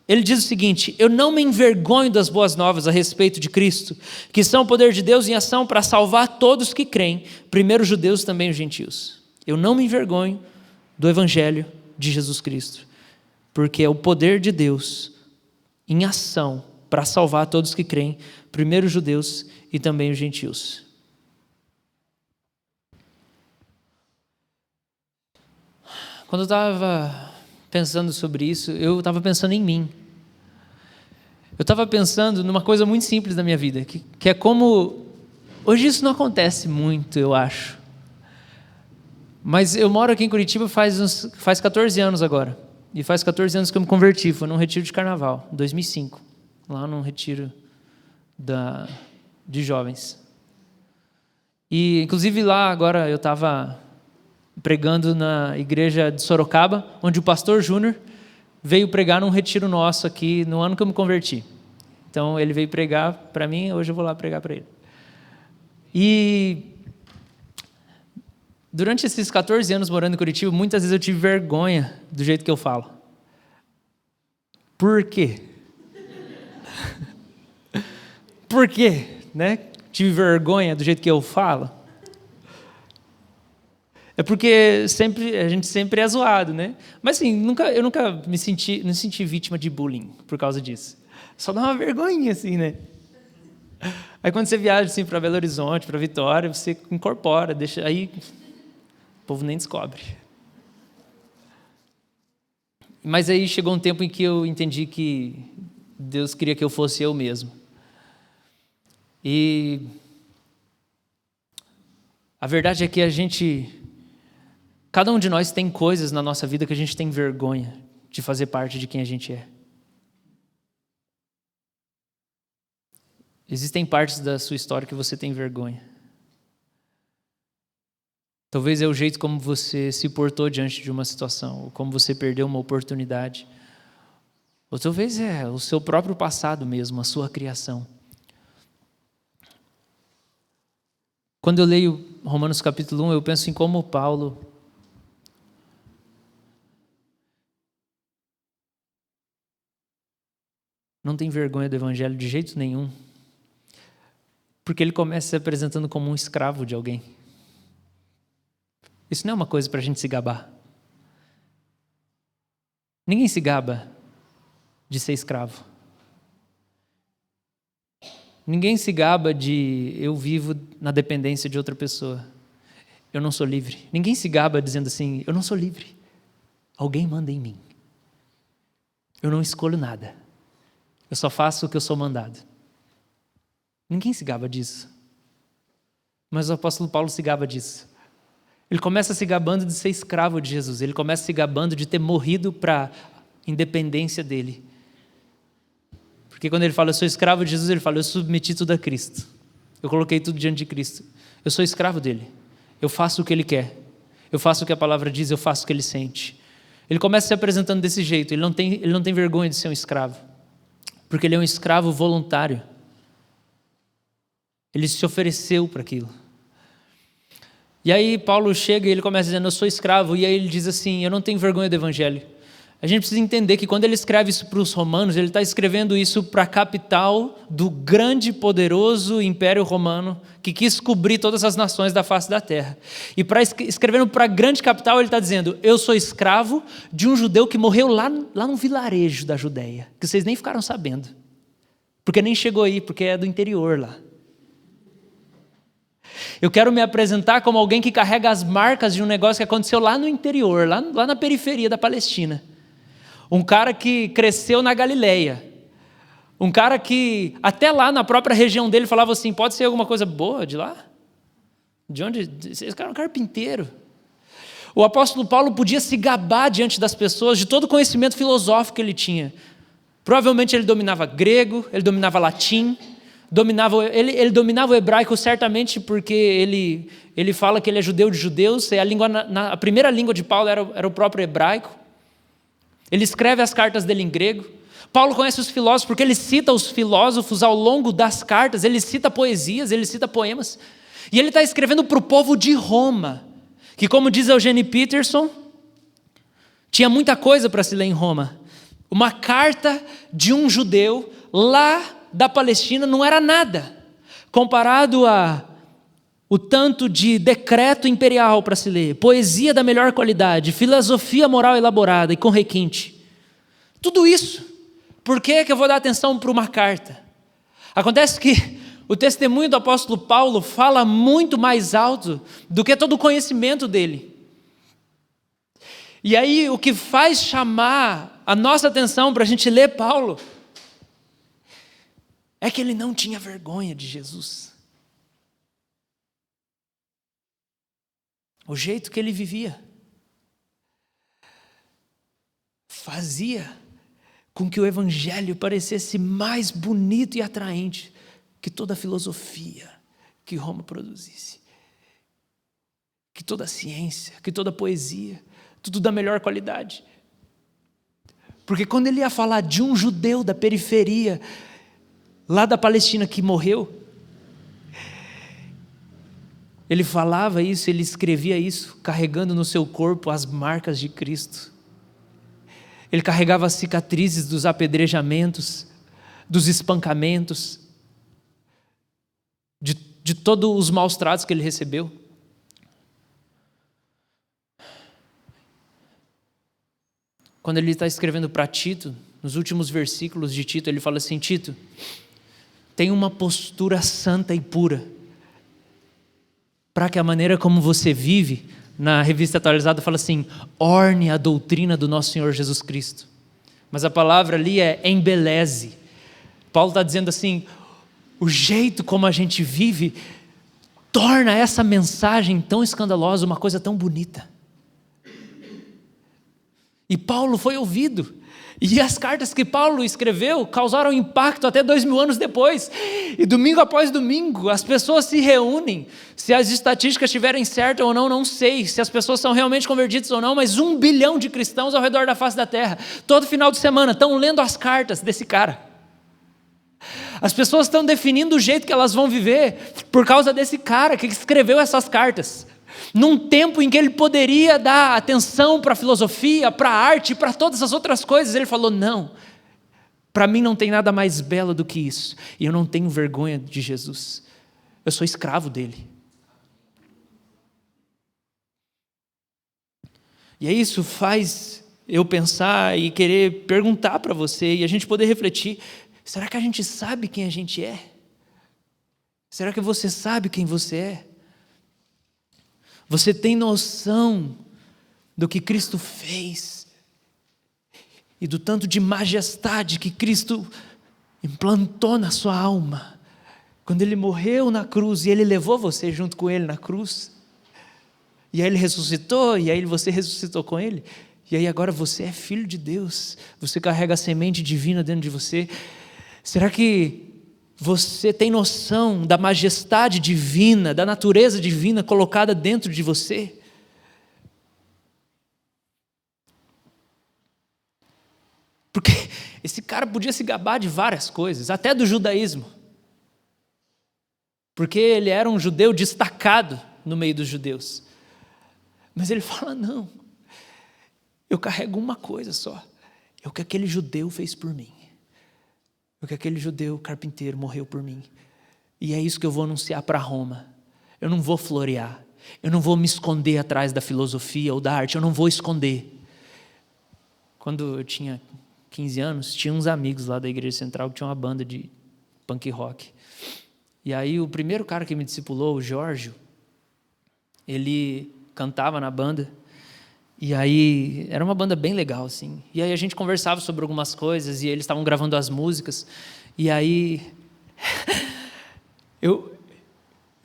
Speaker 1: ele diz o seguinte: eu não me envergonho das boas novas a respeito de Cristo, que são o poder de Deus em ação para salvar todos que creem, primeiro os judeus e também os gentios. Eu não me envergonho do Evangelho de Jesus Cristo, porque é o poder de Deus em ação para salvar todos que creem, primeiro os judeus e também os gentios. Quando eu estava pensando sobre isso, eu estava pensando em mim. Eu estava pensando numa coisa muito simples da minha vida, que é como... Hoje isso não acontece muito, eu acho. Mas eu moro aqui em Curitiba faz 14 anos agora. E faz 14 anos que eu me converti. Foi num retiro de carnaval, em 2005. Lá num retiro de jovens. E, inclusive, lá agora eu estava pregando na igreja de Sorocaba, onde o pastor Júnior veio pregar num retiro nosso aqui, no ano que eu me converti. Então, ele veio pregar para mim, hoje eu vou lá pregar para ele. E... durante esses 14 anos morando em Curitiba, muitas vezes eu tive vergonha do jeito que eu falo. Por quê? Por quê? Né? Tive vergonha do jeito que eu falo? É porque a gente sempre é zoado, né? Mas assim, eu nunca me senti vítima de bullying por causa disso. Só dá uma vergonhinha assim, né? Aí quando você viaja assim, para Belo Horizonte, para Vitória, você incorpora, deixa aí... o povo nem descobre. Mas aí chegou um tempo em que eu entendi que Deus queria que eu fosse eu mesmo. E a verdade é que cada um de nós tem coisas na nossa vida que a gente tem vergonha de fazer parte de quem a gente é. Existem partes da sua história que você tem vergonha. Talvez é o jeito como você se portou diante de uma situação, ou como você perdeu uma oportunidade. Ou talvez é o seu próprio passado mesmo, a sua criação. Quando eu leio Romanos capítulo 1, eu penso em como Paulo não tem vergonha do evangelho de jeito nenhum, porque ele começa se apresentando como um escravo de alguém. Isso não é uma coisa para a gente se gabar. Ninguém se gaba de ser escravo. Ninguém se gaba de eu vivo na dependência de outra pessoa. Eu não sou livre. Ninguém se gaba dizendo assim, eu não sou livre. Alguém manda em mim. Eu não escolho nada. Eu só faço o que eu sou mandado. Ninguém se gaba disso. Mas o apóstolo Paulo se gaba disso. Ele começa se gabando de ser escravo de Jesus. Ele começa se gabando de ter morrido para a independência dele. Porque quando ele fala, eu sou escravo de Jesus, ele fala, eu submeti tudo a Cristo. Eu coloquei tudo diante de Cristo. Eu sou escravo dele. Eu faço o que ele quer. Eu faço o que a palavra diz, eu faço o que ele sente. Ele começa se apresentando desse jeito, ele não tem vergonha de ser um escravo, porque ele é um escravo voluntário. Ele se ofereceu para aquilo. E aí Paulo chega e ele começa dizendo, eu sou escravo, e aí ele diz assim, eu não tenho vergonha do evangelho. A gente precisa entender que quando ele escreve isso para os romanos, ele está escrevendo isso para a capital do grande e poderoso Império Romano, que quis cobrir todas as nações da face da terra. E escrevendo para a grande capital, ele está dizendo, eu sou escravo de um judeu que morreu lá num vilarejo da Judéia, que vocês nem ficaram sabendo, porque nem chegou aí, porque é do interior lá. Eu quero me apresentar como alguém que carrega as marcas de um negócio que aconteceu lá no interior, lá na periferia da Palestina. Um cara que cresceu na Galileia. Um cara que até lá na própria região dele falava assim, pode ser alguma coisa boa de lá? De onde? Esse cara é um carpinteiro. O apóstolo Paulo podia se gabar diante das pessoas de todo o conhecimento filosófico que ele tinha. Provavelmente ele dominava grego, ele dominava latim, ele dominava o hebraico certamente porque ele fala que ele é judeu de judeus, e a primeira língua de Paulo era o próprio hebraico. Ele escreve as cartas dele em grego. Paulo conhece os filósofos porque ele cita os filósofos ao longo das cartas, ele cita poesias, ele cita poemas. E ele está escrevendo para o povo de Roma, que, como diz Eugene Peterson, tinha muita coisa para se ler em Roma. Uma carta de um judeu lá da Palestina não era nada, comparado o tanto de decreto imperial para se ler, poesia da melhor qualidade, filosofia moral elaborada e com requinte. Tudo isso, por que eu vou dar atenção para uma carta? Acontece que o testemunho do apóstolo Paulo fala muito mais alto do que todo o conhecimento dele. E aí o que faz chamar a nossa atenção para a gente ler Paulo é que ele não tinha vergonha de Jesus. O jeito que ele vivia fazia com que o evangelho parecesse mais bonito e atraente que toda a filosofia que Roma produzisse, que toda a ciência, que toda a poesia, tudo da melhor qualidade. Porque quando ele ia falar de um judeu da periferia, lá da Palestina, que morreu, ele falava isso, ele escrevia isso, carregando no seu corpo as marcas de Cristo. Ele carregava as cicatrizes dos apedrejamentos, dos espancamentos, de todos os maus tratos que ele recebeu. Quando ele está escrevendo para Tito, nos últimos versículos de Tito, ele fala assim, Tito, tem uma postura santa e pura, para que a maneira como você vive, na revista atualizada fala assim, orne a doutrina do nosso Senhor Jesus Cristo. Mas a palavra ali é embeleze. Paulo está dizendo assim, o jeito como a gente vive, torna essa mensagem tão escandalosa, uma coisa tão bonita. E Paulo foi ouvido. E as cartas que Paulo escreveu causaram impacto até 2000 anos depois. E domingo após domingo, as pessoas se reúnem. Se as estatísticas estiverem certas ou não sei. Se as pessoas são realmente convertidas ou não, mas 1 bilhão de cristãos ao redor da face da terra, todo final de semana, estão lendo as cartas desse cara. As pessoas estão definindo o jeito que elas vão viver por causa desse cara que escreveu essas cartas. Num tempo em que ele poderia dar atenção para a filosofia, para a arte, para todas as outras coisas, ele falou, não, para mim não tem nada mais belo do que isso, e eu não tenho vergonha de Jesus, eu sou escravo dele. E aí isso faz eu pensar e querer perguntar para você, e a gente poder refletir, será que a gente sabe quem a gente é? Será que você sabe quem você é? Você tem noção do que Cristo fez e do tanto de majestade que Cristo implantou na sua alma quando Ele morreu na cruz e Ele levou você junto com Ele na cruz, e aí Ele ressuscitou, e aí você ressuscitou com Ele, e aí agora você é filho de Deus, você carrega a semente divina dentro de você. Será que você tem noção da majestade divina, da natureza divina colocada dentro de você? Esse cara podia se gabar de várias coisas, até do judaísmo. Porque ele era um judeu destacado no meio dos judeus. Mas ele fala, não, eu carrego uma coisa só. É o que aquele judeu fez por mim. É o que aquele judeu carpinteiro morreu por mim. E é isso que eu vou anunciar para Roma. Eu não vou florear. Eu não vou me esconder atrás da filosofia ou da arte. Eu não vou esconder. Quando eu tinha 15 anos, tinha uns amigos lá da Igreja Central que tinha uma banda de punk rock. E aí o primeiro cara que me discipulou, o Jorge, ele cantava na banda. E aí era uma banda bem legal, assim. E aí a gente conversava sobre algumas coisas e eles estavam gravando as músicas. E aí eu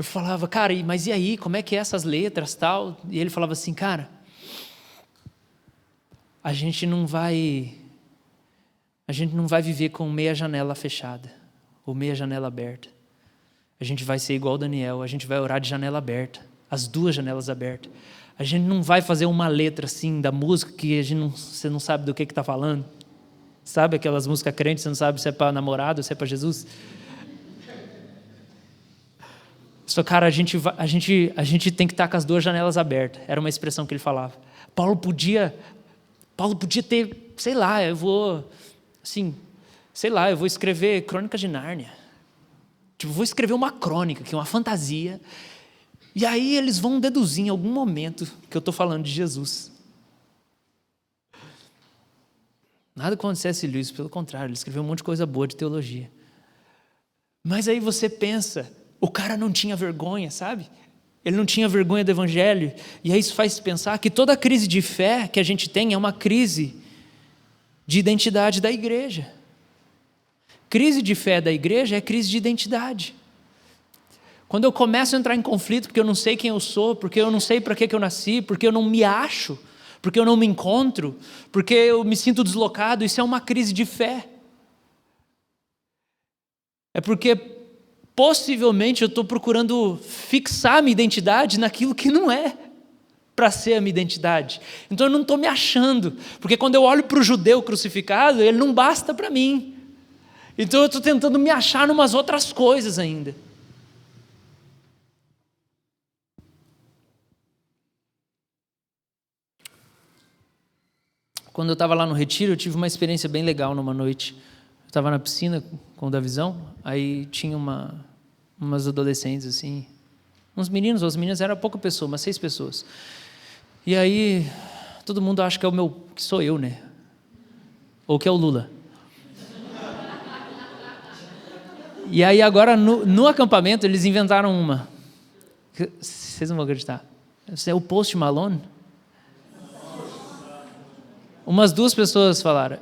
Speaker 1: falava, cara, mas e aí, como é que é essas letras, tal? E ele falava assim, cara, a gente não vai viver com meia janela fechada ou meia janela aberta. A gente vai ser igual Daniel, a gente vai orar de janela aberta, as duas janelas abertas. A gente não vai fazer uma letra assim da música que você não sabe do que está falando. Sabe aquelas músicas crentes, você não sabe se é para namorado ou se é para Jesus? Só, cara, a gente tem que estar com as duas janelas abertas. Era uma expressão que ele falava. Paulo podia ter, sei lá, eu vou escrever Crônicas de Nárnia. Tipo, vou escrever uma crônica, que é uma fantasia. E aí eles vão deduzir em algum momento que eu estou falando de Jesus. Nada contra C.S. Lewis, pelo contrário, ele escreveu um monte de coisa boa de teologia. Mas aí você pensa, o cara não tinha vergonha, sabe? Ele não tinha vergonha do evangelho. E aí isso faz pensar que toda crise de fé que a gente tem é uma crise de identidade da igreja. Crise de fé da igreja é crise de identidade. Quando eu começo a entrar em conflito porque eu não sei quem eu sou, porque eu não sei para que eu nasci, porque eu não me acho, porque eu não me encontro, porque eu me sinto deslocado, isso é uma crise de fé. É porque possivelmente eu estou procurando fixar a minha identidade naquilo que não é para ser a minha identidade. Então eu não estou me achando, porque quando eu olho para o judeu crucificado, ele não basta para mim. Então eu estou tentando me achar em umas outras coisas ainda. Quando eu estava lá no retiro, eu tive uma experiência bem legal numa noite. Eu estava na piscina com o Davizão, aí tinha umas adolescentes assim, uns meninos, ou as meninas, eram pouca pessoa, umas 6 pessoas. E aí todo mundo acha que sou eu, né? Ou que é o Lula. E aí agora no acampamento eles inventaram uma. Vocês não vão acreditar. Isso é o Post Malone? Umas 2 pessoas falaram.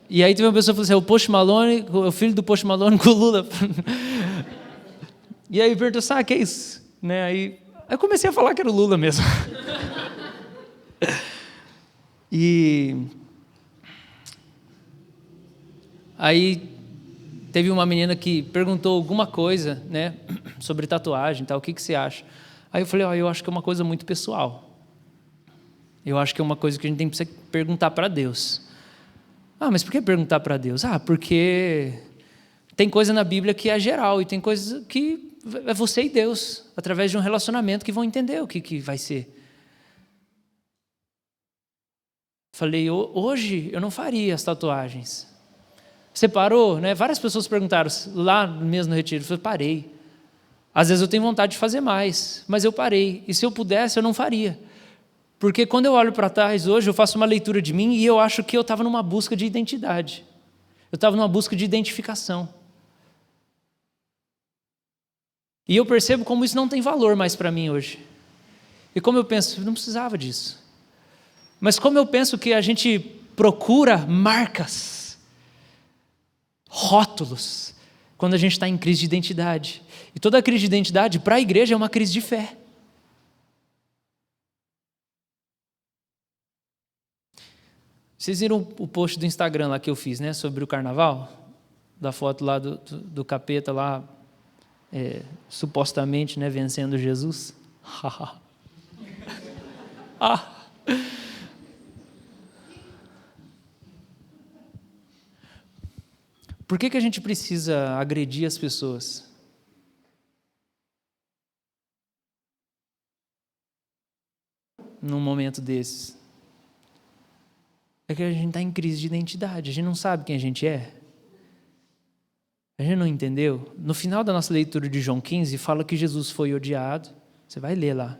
Speaker 1: E aí teve uma pessoa que falou assim, o Post Malone, o filho do Post Malone com o Lula. E aí perguntou assim, que é isso? Né? Aí eu comecei a falar que era o Lula mesmo. E aí teve uma menina que perguntou alguma coisa, né, sobre tatuagem, tal, o que você acha? Aí eu falei, eu acho que é uma coisa muito pessoal. Eu acho que é uma coisa que a gente tem que perguntar para Deus. Mas por que perguntar para Deus? Porque tem coisa na Bíblia que é geral e tem coisa que é você e Deus, através de um relacionamento, que vão entender o que vai ser. Falei, hoje eu não faria as tatuagens. Você parou, né? Várias pessoas perguntaram lá mesmo no retiro. Eu falei, parei. Às vezes eu tenho vontade de fazer mais, mas eu parei. E se eu pudesse, eu não faria. Porque quando eu olho para trás hoje, eu faço uma leitura de mim e eu acho que eu estava numa busca de identidade. Eu estava numa busca de identificação. E eu percebo como isso não tem valor mais para mim hoje. E como eu penso, eu não precisava disso. Mas como eu penso que a gente procura marcas, rótulos, quando a gente está em crise de identidade. E toda crise de identidade para a igreja é uma crise de fé. Vocês viram o post do Instagram lá que eu fiz, né, sobre o carnaval? Da foto lá do capeta lá, supostamente, né, vencendo Jesus. Por que a gente precisa agredir as pessoas? Num momento desses. É que a gente está em crise de identidade, a gente não sabe quem a gente é. A gente não entendeu. No final da nossa leitura de João 15, fala que Jesus foi odiado. Você vai ler lá.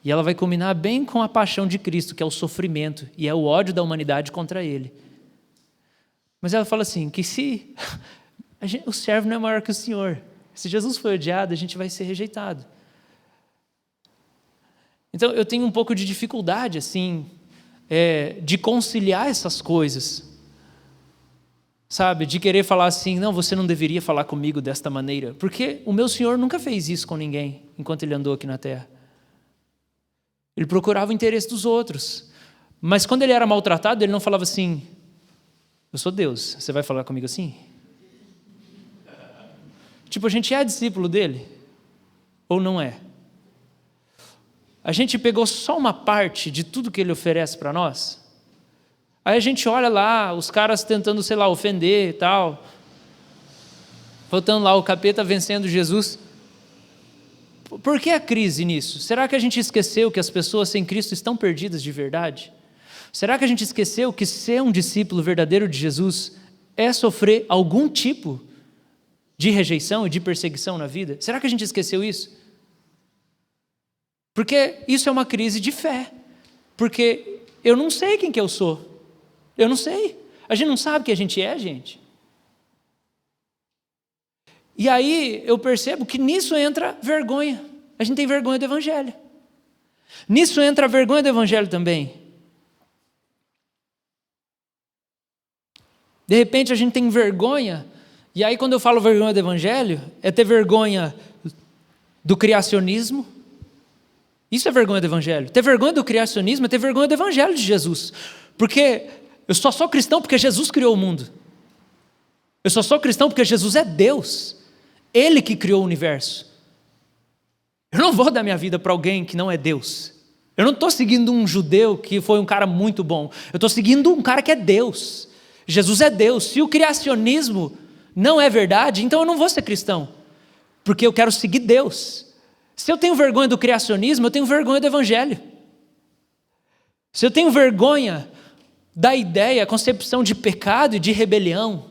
Speaker 1: E ela vai combinar bem com a paixão de Cristo, que é o sofrimento, e é o ódio da humanidade contra Ele. Mas ela fala assim, que se o servo não é maior que o Senhor, se Jesus foi odiado, a gente vai ser rejeitado. Então eu tenho um pouco de dificuldade, assim, de conciliar essas coisas. Sabe, de querer falar assim, não, você não deveria falar comigo desta maneira, porque o meu Senhor nunca fez isso com ninguém, enquanto Ele andou aqui na terra. Ele procurava o interesse dos outros, mas quando Ele era maltratado, Ele não falava assim, eu sou Deus, você vai falar comigo assim? Tipo, a gente é discípulo dEle, ou não é? A gente pegou só uma parte de tudo que Ele oferece para nós? Aí a gente olha lá, os caras tentando, sei lá, ofender e tal, faltando lá o capeta vencendo Jesus. Por que a crise nisso? Será que a gente esqueceu que as pessoas sem Cristo estão perdidas de verdade? Será que a gente esqueceu que ser um discípulo verdadeiro de Jesus é sofrer algum tipo de rejeição e de perseguição na vida? Será que a gente esqueceu isso? Porque isso é uma crise de fé. Porque eu não sei quem que eu sou. Eu não sei. A gente não sabe quem a gente é, gente. E aí eu percebo que nisso entra vergonha. A gente tem vergonha do Evangelho. Nisso entra a vergonha do Evangelho também. De repente a gente tem vergonha, e aí quando eu falo vergonha do Evangelho, é ter vergonha do criacionismo. Isso é vergonha do Evangelho. Ter vergonha do criacionismo é ter vergonha do Evangelho de Jesus. Porque eu só sou cristão porque Jesus criou o mundo. Eu só sou cristão porque Jesus é Deus. Ele que criou o universo. Eu não vou dar minha vida para alguém que não é Deus. Eu não estou seguindo um judeu que foi um cara muito bom. Eu estou seguindo um cara que é Deus. Jesus é Deus. Se o criacionismo não é verdade, então eu não vou ser cristão. Porque eu quero seguir Deus. Se eu tenho vergonha do criacionismo, eu tenho vergonha do Evangelho. Se eu tenho vergonha da ideia, a concepção de pecado e de rebelião,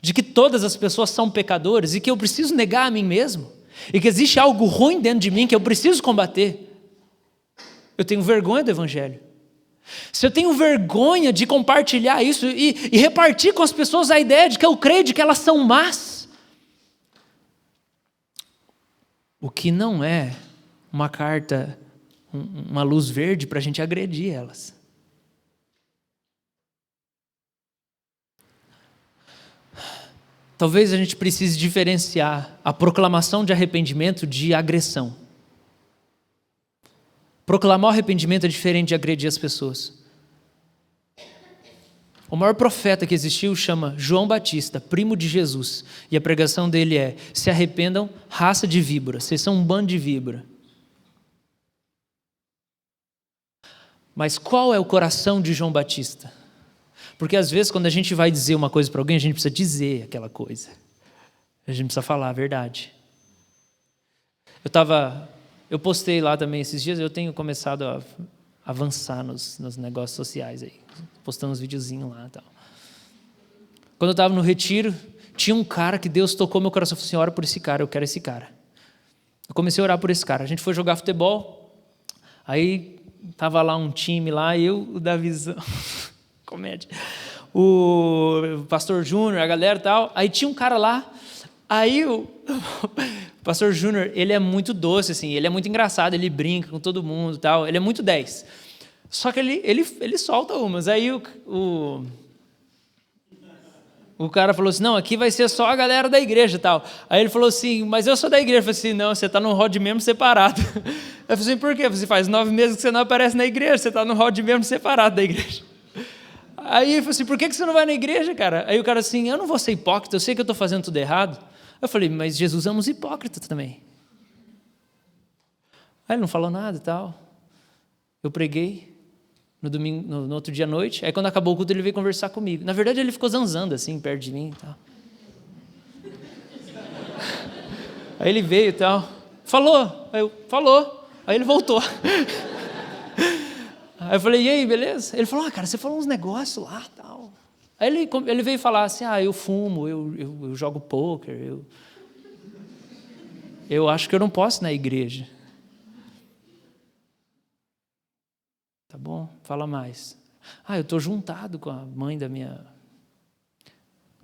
Speaker 1: de que todas as pessoas são pecadoras e que eu preciso negar a mim mesmo, e que existe algo ruim dentro de mim que eu preciso combater, eu tenho vergonha do Evangelho. Se eu tenho vergonha de compartilhar isso e repartir com as pessoas a ideia de que eu creio de que elas são más, o que não é uma carta, uma luz verde para a gente agredir elas. Talvez a gente precise diferenciar a proclamação de arrependimento de agressão. Proclamar o arrependimento é diferente de agredir as pessoas. O maior profeta que existiu chama João Batista, primo de Jesus. E a pregação dele é: se arrependam, raça de víbora. Vocês são um bando de víbora. Mas qual é o coração de João Batista? Porque às vezes quando a gente vai dizer uma coisa para alguém, a gente precisa dizer aquela coisa. A gente precisa falar a verdade. Eu postei lá também esses dias, eu tenho começado a avançar nos negócios sociais aí, postando uns videozinhos lá e tal. Quando eu estava no retiro, tinha um cara que Deus tocou meu coração, falou assim: ora por esse cara, eu quero esse cara. Eu comecei a orar por esse cara. A gente foi jogar futebol, aí estava lá um time lá, o Davizão, comédia, o pastor Júnior, a galera e tal, aí tinha um cara lá, aí o pastor Júnior, ele é muito doce, assim, ele é muito engraçado, ele brinca com todo mundo e tal, ele é muito 10. Só que ele solta umas. Aí o cara falou assim: não, aqui vai ser só a galera da igreja e tal. Aí ele falou assim: mas eu sou da igreja. Eu falei assim: não, você está no rol de membro separado. Eu falei assim: por quê? Você faz 9 meses que você não aparece na igreja, você está no rol de membro separado da igreja. Aí ele falou assim: por que você não vai na igreja, cara? Aí o cara assim: eu não vou ser hipócrita, eu sei que eu estou fazendo tudo errado. Eu falei: mas Jesus ama os hipócritas também. Aí ele não falou nada e tal. Eu preguei no domingo, no outro dia à noite. Aí quando acabou o culto ele veio conversar comigo. Na verdade ele ficou zanzando assim, perto de mim e tal. Aí ele veio e tal, falou, aí ele voltou. Aí eu falei, e aí, beleza? Ele falou, cara, você falou uns negócios lá e tal. Aí ele veio falar assim, eu fumo, eu jogo pôquer, eu acho que eu não posso ir na igreja. Tá bom, fala mais. Eu estou juntado com a mãe da minha...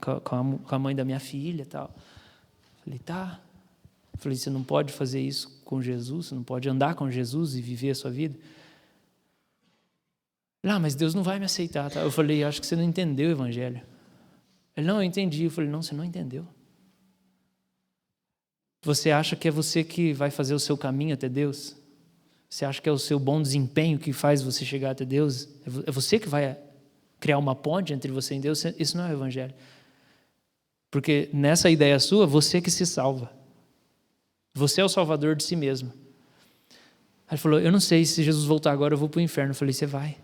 Speaker 1: Com a mãe da minha filha e tal. Falei, tá. Falei, você não pode fazer isso com Jesus, você não pode andar com Jesus e viver a sua vida. Mas Deus não vai me aceitar. Tá? Eu falei, acho que você não entendeu o evangelho. Ele, não, eu entendi. Eu falei, não, você não entendeu. Você acha que é você que vai fazer o seu caminho até Deus? Você acha que é o seu bom desempenho que faz você chegar até Deus? É você que vai criar uma ponte entre você e Deus? Isso não é o evangelho. Porque nessa ideia sua, você que se salva. Você é o salvador de si mesmo. Aí ele falou, eu não sei, se Jesus voltar agora eu vou para o inferno. Eu falei, você vai.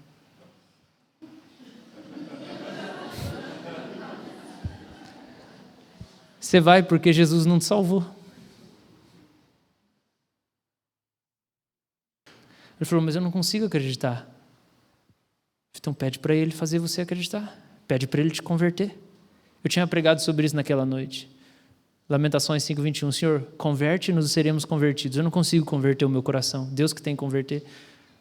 Speaker 1: Você vai porque Jesus não te salvou. Ele falou, mas eu não consigo acreditar. Então pede para ele fazer você acreditar. Pede para ele te converter. Eu tinha pregado sobre isso naquela noite. Lamentações 5:21. Senhor, converte-nos e seremos convertidos. Eu não consigo converter o meu coração. Deus que tem que converter. Eu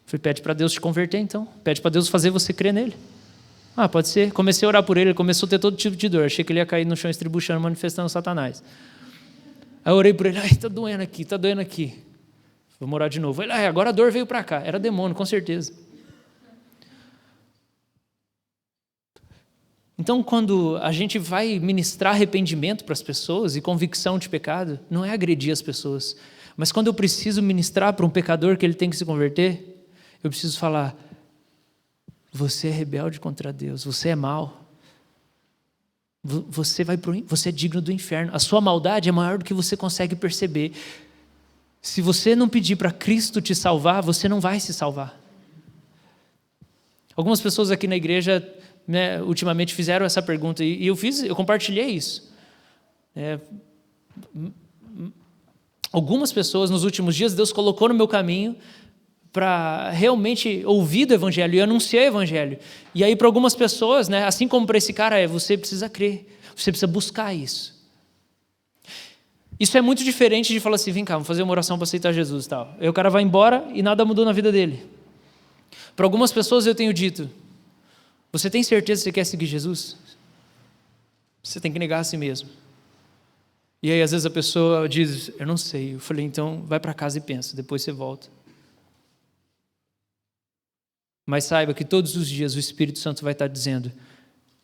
Speaker 1: falei, pede para Deus te converter então. Pede para Deus fazer você crer nele. Pode ser. Comecei a orar por ele. Ele começou a ter todo tipo de dor. Achei que ele ia cair no chão estribuchando, manifestando Satanás. Aí eu orei por ele. Tá doendo aqui. Vou orar de novo. Ele, agora a dor veio para cá. Era demônio, com certeza. Então, quando a gente vai ministrar arrependimento para as pessoas e convicção de pecado, não é agredir as pessoas. Mas quando eu preciso ministrar para um pecador que ele tem que se converter, eu preciso falar, você é rebelde contra Deus, você é mau. Você é digno do inferno. A sua maldade é maior do que você consegue perceber. Se você não pedir para Cristo te salvar, você não vai se salvar. Algumas pessoas aqui na igreja, ultimamente fizeram essa pergunta e eu compartilhei isso. Algumas pessoas nos últimos dias Deus colocou no meu caminho para realmente ouvir do evangelho e anunciar o evangelho. E aí para algumas pessoas, assim como para esse cara, você precisa crer, você precisa buscar isso. Isso é muito diferente de falar assim, vem cá, vamos fazer uma oração para aceitar Jesus e tal. Aí o cara vai embora e nada mudou na vida dele. Para algumas pessoas eu tenho dito, você tem certeza que você quer seguir Jesus? Você tem que negar a si mesmo. E aí às vezes a pessoa diz, eu não sei. Eu falei, então vai para casa e pensa, depois você volta. Mas saiba que todos os dias o Espírito Santo vai estar dizendo,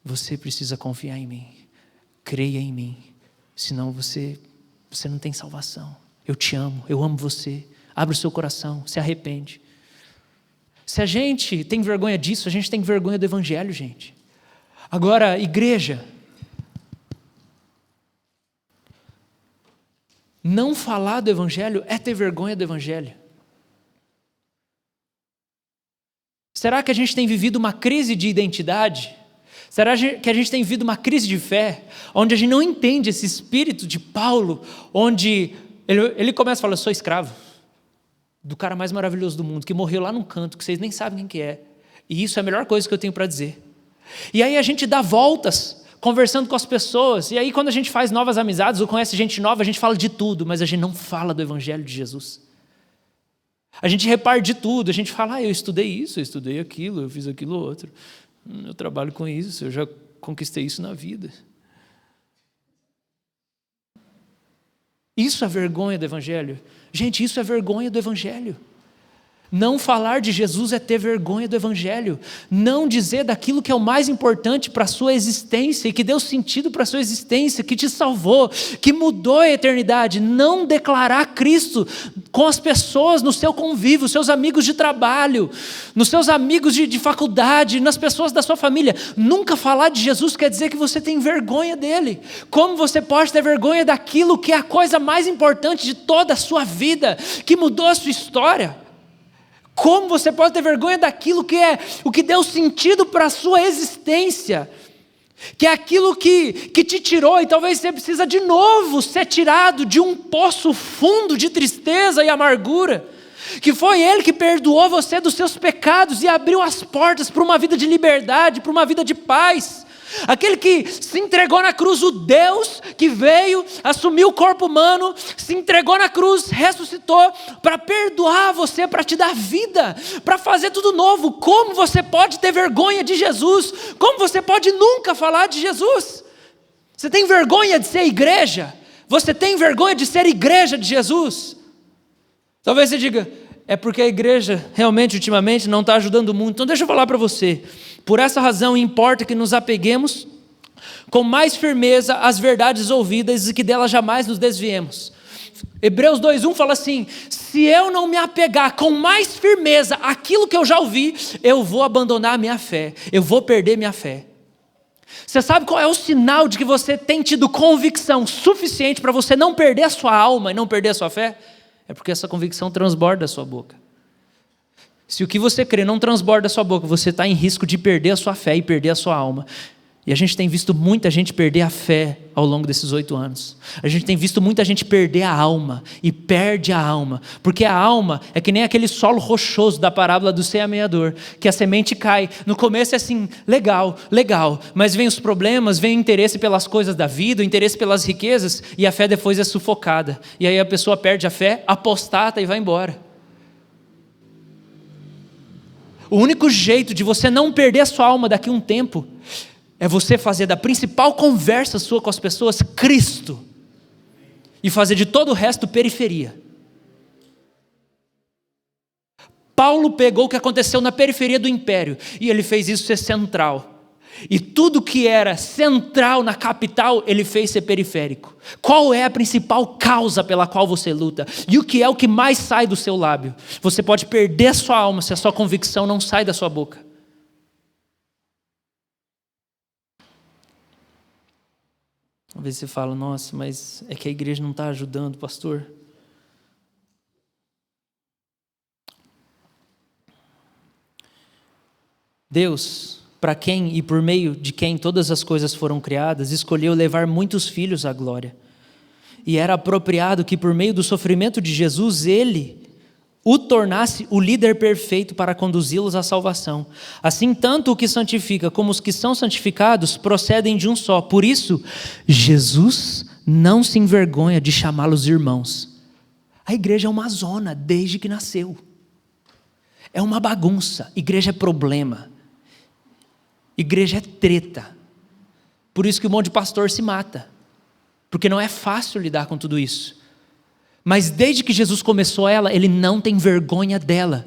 Speaker 1: você precisa confiar em mim, creia em mim, senão você não tem salvação. Eu te amo, eu amo você. Abre o seu coração, se arrepende. Se a gente tem vergonha disso, a gente tem vergonha do evangelho, gente. Agora, igreja, não falar do evangelho é ter vergonha do evangelho. Será que a gente tem vivido uma crise de identidade? Será que a gente tem vivido uma crise de fé, onde a gente não entende esse espírito de Paulo, onde ele começa a falar, eu sou escravo do cara mais maravilhoso do mundo, que morreu lá num canto, que vocês nem sabem quem que é. E isso é a melhor coisa que eu tenho para dizer. E aí a gente dá voltas, conversando com as pessoas, e aí quando a gente faz novas amizades, ou conhece gente nova, a gente fala de tudo, mas a gente não fala do evangelho de Jesus. A gente reparte de tudo, a gente fala, eu estudei isso, eu estudei aquilo, eu fiz aquilo outro, eu trabalho com isso, eu já conquistei isso na vida. Isso é vergonha do evangelho. Gente, isso é vergonha do evangelho. Não falar de Jesus é ter vergonha do evangelho. Não dizer daquilo que é o mais importante para a sua existência e que deu sentido para a sua existência, que te salvou, que mudou a eternidade. Não declarar Cristo com as pessoas no seu convívio, seus amigos de trabalho, nos seus amigos de faculdade, nas pessoas da sua família. Nunca falar de Jesus quer dizer que você tem vergonha dele. Como você pode ter vergonha daquilo que é a coisa mais importante de toda a sua vida, que mudou a sua história? Como você pode ter vergonha daquilo que é o que deu sentido para a sua existência? que é aquilo que te tirou, e talvez você precisa de novo ser tirado de um poço fundo de tristeza e amargura, que foi Ele que perdoou você dos seus pecados e abriu as portas para uma vida de liberdade, para uma vida de paz. Aquele que se entregou na cruz, o Deus que veio, assumiu o corpo humano, se entregou na cruz, ressuscitou para perdoar você, para te dar vida, para fazer tudo novo. Como você pode ter vergonha de Jesus? Como você pode nunca falar de Jesus? Você tem vergonha de ser igreja? Você tem vergonha de ser igreja de Jesus? Talvez você diga, é porque a igreja realmente ultimamente não está ajudando muito. Então deixa eu falar para você. Por essa razão importa que nos apeguemos com mais firmeza às verdades ouvidas e que delas jamais nos desviemos. Hebreus 2:1 fala assim: se eu não me apegar com mais firmeza àquilo que eu já ouvi, eu vou abandonar a minha fé, eu vou perder minha fé. Você sabe qual é o sinal de que você tem tido convicção suficiente para você não perder a sua alma e não perder a sua fé? É porque essa convicção transborda a sua boca. Se o que você crê não transborda a sua boca, você está em risco de perder a sua fé e perder a sua alma. E a gente tem visto muita gente perder a fé ao longo desses 8 anos. A gente tem visto muita gente perder a alma e perde a alma. Porque a alma é que nem aquele solo rochoso da parábola do semeador, que a semente cai. No começo é assim, legal, legal. Mas vem os problemas, vem o interesse pelas coisas da vida, o interesse pelas riquezas, e a fé depois é sufocada. E aí a pessoa perde a fé, apostata e vai embora. O único jeito de você não perder a sua alma daqui a um tempo é você fazer da principal conversa sua com as pessoas Cristo e fazer de todo o resto periferia. Paulo pegou o que aconteceu na periferia do império e ele fez isso ser central. E tudo que era central na capital, ele fez ser periférico. Qual é a principal causa pela qual você luta? E o que é o que mais sai do seu lábio? Você pode perder a sua alma se a sua convicção não sai da sua boca. Talvez você fale, nossa, mas é que a igreja não está ajudando, pastor. Deus, para quem e por meio de quem todas as coisas foram criadas, escolheu levar muitos filhos à glória. E era apropriado que por meio do sofrimento de Jesus, Ele o tornasse o líder perfeito para conduzi-los à salvação. Assim, tanto o que santifica como os que são santificados procedem de um só. Por isso, Jesus não se envergonha de chamá-los irmãos. A igreja é uma zona desde que nasceu. É uma bagunça. Igreja é problema. Igreja é treta. Por isso que um monte de pastor se mata. Porque não é fácil lidar com tudo isso. Mas desde que Jesus começou ela, Ele não tem vergonha dela.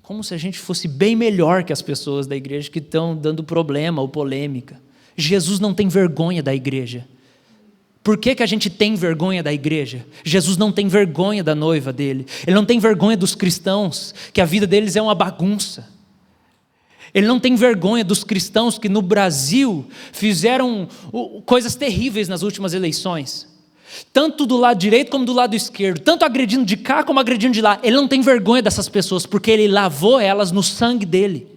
Speaker 1: Como se a gente fosse bem melhor que as pessoas da igreja que estão dando problema ou polêmica. Jesus não tem vergonha da igreja. Por que a gente tem vergonha da igreja? Jesus não tem vergonha da noiva dele. Ele não tem vergonha dos cristãos, que a vida deles é uma bagunça. Ele não tem vergonha dos cristãos que no Brasil fizeram coisas terríveis nas últimas eleições. Tanto do lado direito como do lado esquerdo. Tanto agredindo de cá como agredindo de lá. Ele não tem vergonha dessas pessoas, porque Ele lavou elas no sangue dele.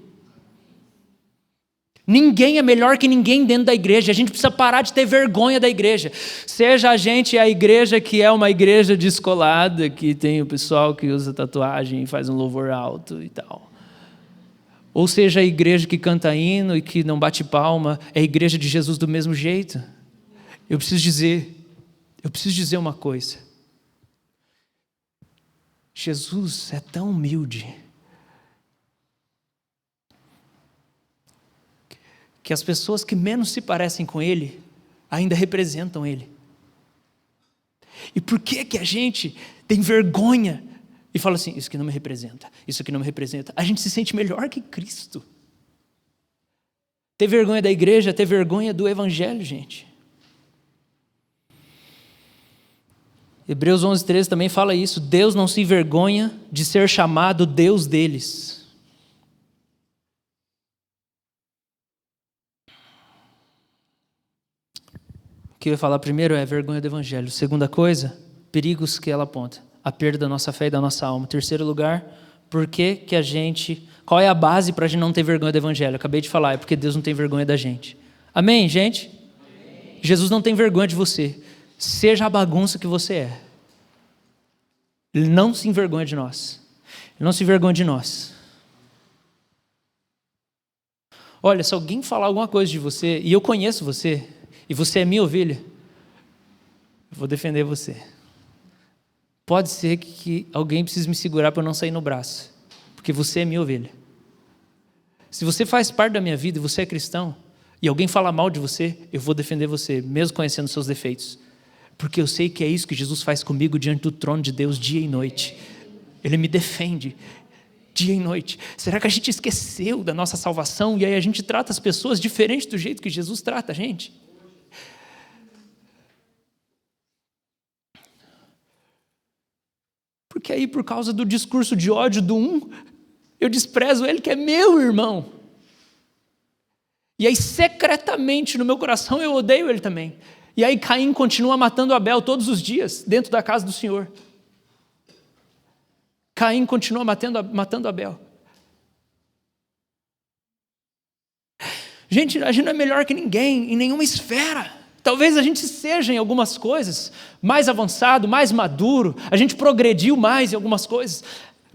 Speaker 1: Ninguém é melhor que ninguém dentro da igreja. A gente precisa parar de ter vergonha da igreja. Seja a gente a igreja que é uma igreja descolada, que tem o pessoal que usa tatuagem e faz um louvor alto e tal. Ou seja a igreja que canta hino e que não bate palma, é a igreja de Jesus do mesmo jeito. Eu preciso dizer uma coisa. Jesus é tão humilde que as pessoas que menos se parecem com Ele ainda representam Ele. E por que a gente tem vergonha e fala assim, isso aqui não me representa, isso aqui não me representa? A gente se sente melhor que Cristo. Ter vergonha da igreja é ter vergonha do evangelho, gente. Hebreus 11:13 também fala isso. Deus não se envergonha de ser chamado Deus deles. O que eu ia falar primeiro é vergonha do evangelho. Segunda coisa, perigos que ela aponta. A perda da nossa fé e da nossa alma. Terceiro lugar, Qual é a base para a gente não ter vergonha do evangelho? Eu acabei de falar, é porque Deus não tem vergonha da gente. Amém, gente? Amém. Jesus não tem vergonha de você. Seja a bagunça que você é. Ele não se envergonha de nós. Ele não se envergonha de nós. Olha, se alguém falar alguma coisa de você, e eu conheço você, e você é minha ovelha, eu vou defender você. Pode ser que alguém precise me segurar para eu não sair no braço, porque você é minha ovelha. Se você faz parte da minha vida e você é cristão, e alguém fala mal de você, eu vou defender você, mesmo conhecendo seus defeitos. Porque eu sei que é isso que Jesus faz comigo diante do trono de Deus dia e noite. Ele me defende dia e noite. Será que a gente esqueceu da nossa salvação e aí a gente trata as pessoas diferente do jeito que Jesus trata a gente? Porque aí, por causa do discurso de ódio do um, eu desprezo ele que é meu irmão. E aí, secretamente, no meu coração, eu odeio ele também. E aí, Caim continua matando Abel todos os dias, dentro da casa do Senhor. Caim continua matando Abel. Gente, a gente não é melhor que ninguém, em nenhuma esfera. Talvez a gente seja em algumas coisas mais avançado, mais maduro, a gente progrediu mais em algumas coisas,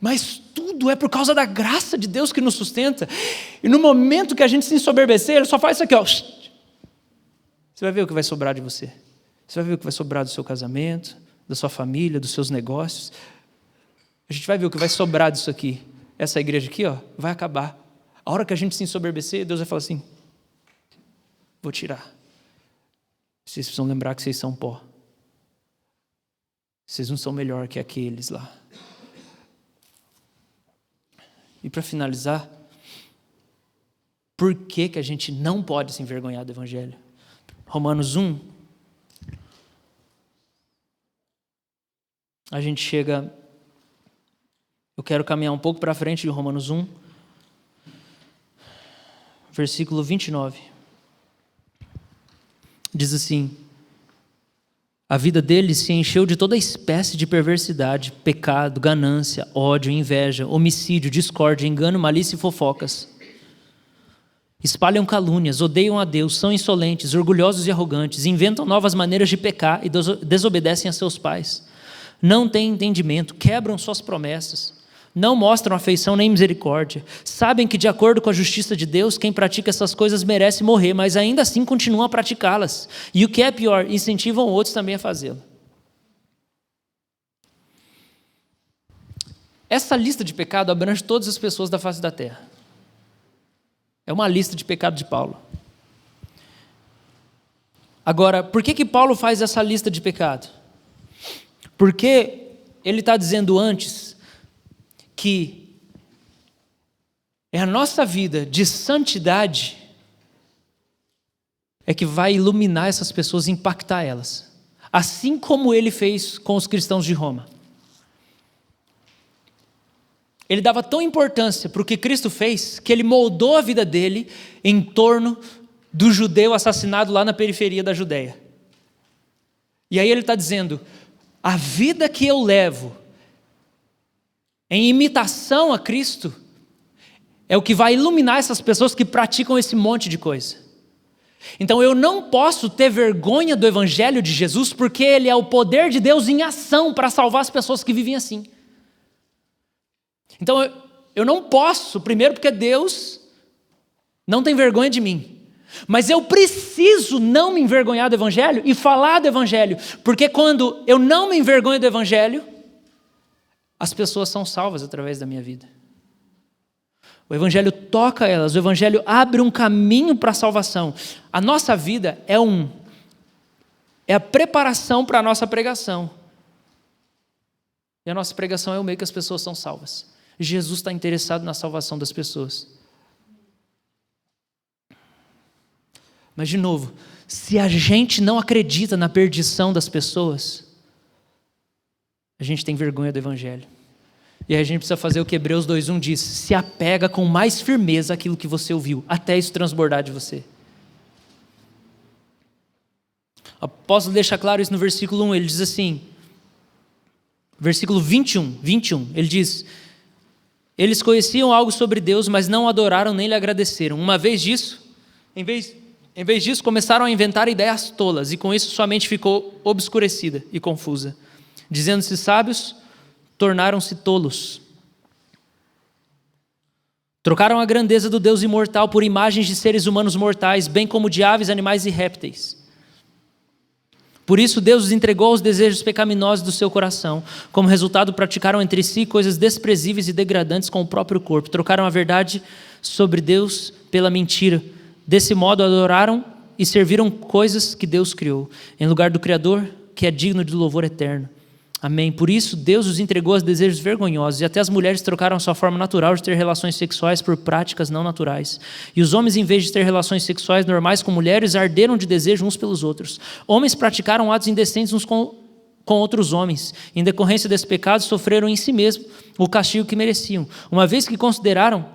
Speaker 1: mas tudo é por causa da graça de Deus que nos sustenta. E no momento que a gente se ensoberbecer, Ele só faz isso aqui, ó. Você vai ver o que vai sobrar de você. Você vai ver o que vai sobrar do seu casamento, da sua família, dos seus negócios. A gente vai ver o que vai sobrar disso aqui. Essa igreja aqui, ó, vai acabar. A hora que a gente se ensoberbecer, Deus vai falar assim: vou tirar. Vocês precisam lembrar que vocês são pó. Vocês não são melhor que aqueles lá. E para finalizar, por que a gente não pode se envergonhar do Evangelho? Romanos 1. A gente chega... Eu quero caminhar um pouco para frente de Romanos 1. Versículo 29. Diz assim: a vida deles se encheu de toda espécie de perversidade, pecado, ganância, ódio, inveja, homicídio, discórdia, engano, malícia e fofocas. Espalham calúnias, odeiam a Deus, são insolentes, orgulhosos e arrogantes, inventam novas maneiras de pecar e desobedecem a seus pais. Não têm entendimento, quebram suas promessas. Não mostram afeição nem misericórdia. Sabem que, de acordo com a justiça de Deus, quem pratica essas coisas merece morrer, mas ainda assim continuam a praticá-las. E o que é pior, incentivam outros também a fazê-lo. Essa lista de pecado abrange todas as pessoas da face da terra. É uma lista de pecado de Paulo. Agora, por que Paulo faz essa lista de pecado? Porque ele está dizendo antes que é a nossa vida de santidade é que vai iluminar essas pessoas e impactar elas. Assim como ele fez com os cristãos de Roma. Ele dava tão importância para o que Cristo fez, que ele moldou a vida dele em torno do judeu assassinado lá na periferia da Judeia. E aí ele está dizendo: a vida que eu levo em imitação a Cristo é o que vai iluminar essas pessoas que praticam esse monte de coisa. Então eu não posso ter vergonha do Evangelho de Jesus, porque ele é o poder de Deus em ação para salvar as pessoas que vivem assim. Então eu não posso, primeiro porque Deus não tem vergonha de mim, mas eu preciso não me envergonhar do Evangelho e falar do Evangelho, porque quando eu não me envergonho do Evangelho, as pessoas são salvas através da minha vida. O Evangelho toca elas, o Evangelho abre um caminho para a salvação. A nossa vida é a preparação para a nossa pregação. E a nossa pregação é o meio que as pessoas são salvas. Jesus está interessado na salvação das pessoas. Mas, de novo, se a gente não acredita na perdição das pessoas, a gente tem vergonha do Evangelho. E aí a gente precisa fazer o que Hebreus 2:1 diz: se apega com mais firmeza àquilo que você ouviu, até isso transbordar de você. O apóstolo deixa claro isso no versículo 1, ele diz assim, versículo 21, ele diz: Eles conheciam algo sobre Deus, mas não adoraram nem lhe agradeceram. Em vez disso, começaram a inventar ideias tolas, e com isso sua mente ficou obscurecida e confusa. Dizendo-se sábios, tornaram-se tolos. Trocaram a grandeza do Deus imortal por imagens de seres humanos mortais, bem como de aves, animais e répteis. Por isso Deus os entregou aos desejos pecaminosos do seu coração. Como resultado, praticaram entre si coisas desprezíveis e degradantes com o próprio corpo. Trocaram a verdade sobre Deus pela mentira. Desse modo adoraram e serviram coisas que Deus criou, em lugar do Criador, que é digno de louvor eterno. Amém. Por isso, Deus os entregou aos desejos vergonhosos, e até as mulheres trocaram sua forma natural de ter relações sexuais por práticas não naturais. E os homens, em vez de ter relações sexuais normais com mulheres, arderam de desejo uns pelos outros. Homens praticaram atos indecentes uns com outros homens. Em decorrência desse pecado, sofreram em si mesmos o castigo que mereciam, uma vez que consideraram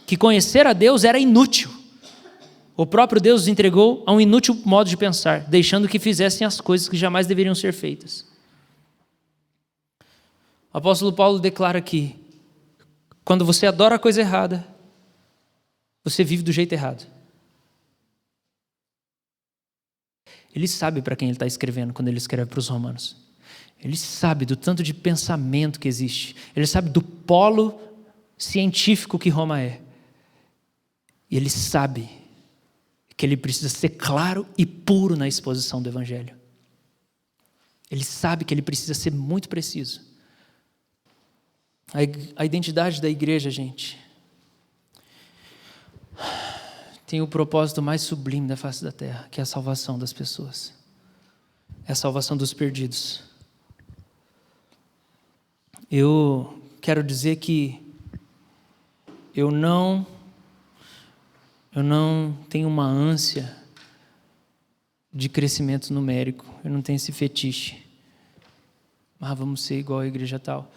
Speaker 1: que conhecer a Deus era inútil. O próprio Deus os entregou a um inútil modo de pensar, deixando que fizessem as coisas que jamais deveriam ser feitas. O apóstolo Paulo declara que quando você adora a coisa errada, você vive do jeito errado. Ele sabe para quem ele está escrevendo quando ele escreve para os romanos. Ele sabe do tanto de pensamento que existe. Ele sabe do polo científico que Roma é. E ele sabe que ele precisa ser claro e puro na exposição do evangelho. Ele sabe que ele precisa ser muito preciso. A identidade da igreja, gente, tem o propósito mais sublime da face da terra, que é a salvação das pessoas. É a salvação dos perdidos. Eu quero dizer que eu não tenho uma ânsia de crescimento numérico. Eu não tenho esse fetiche. Vamos ser igual a igreja tal.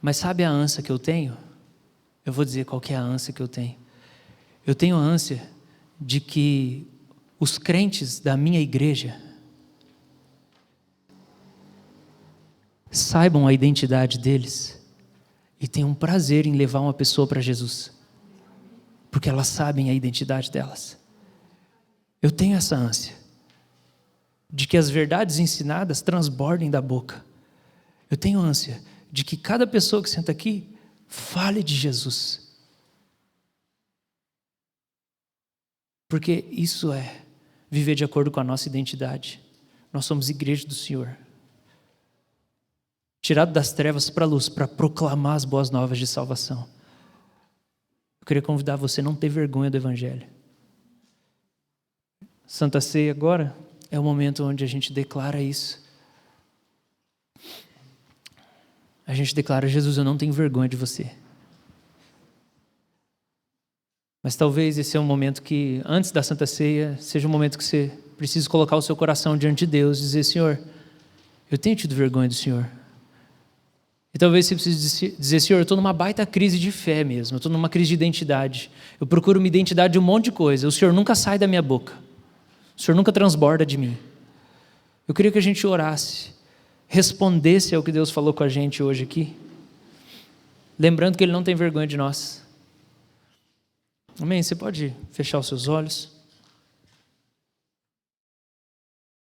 Speaker 1: Mas sabe a ânsia que eu tenho? Eu vou dizer qual que é a ânsia que eu tenho. Eu tenho a ânsia de que os crentes da minha igreja saibam a identidade deles e tenham um prazer em levar uma pessoa para Jesus, porque elas sabem a identidade delas. Eu tenho essa ânsia de que as verdades ensinadas transbordem da boca. Eu tenho ânsia de que cada pessoa que senta aqui fale de Jesus. Porque isso é viver de acordo com a nossa identidade. Nós somos igreja do Senhor. Tirado das trevas para a luz, para proclamar as boas novas de salvação. Eu queria convidar você a não ter vergonha do evangelho. Santa Ceia agora é o momento onde a gente declara isso. A gente declara: Jesus, eu não tenho vergonha de você. Mas talvez esse é um momento que, antes da Santa Ceia, seja um momento que você precisa colocar o seu coração diante de Deus e dizer: Senhor, eu tenho tido vergonha do Senhor. E talvez você precise dizer: Senhor, eu estou numa baita crise de fé mesmo, eu estou numa crise de identidade. Eu procuro uma identidade de um monte de coisa. O Senhor nunca sai da minha boca. O Senhor nunca transborda de mim. Eu queria que a gente orasse, respondesse ao que Deus falou com a gente hoje aqui, lembrando que Ele não tem vergonha de nós. Amém? Você pode fechar os seus olhos?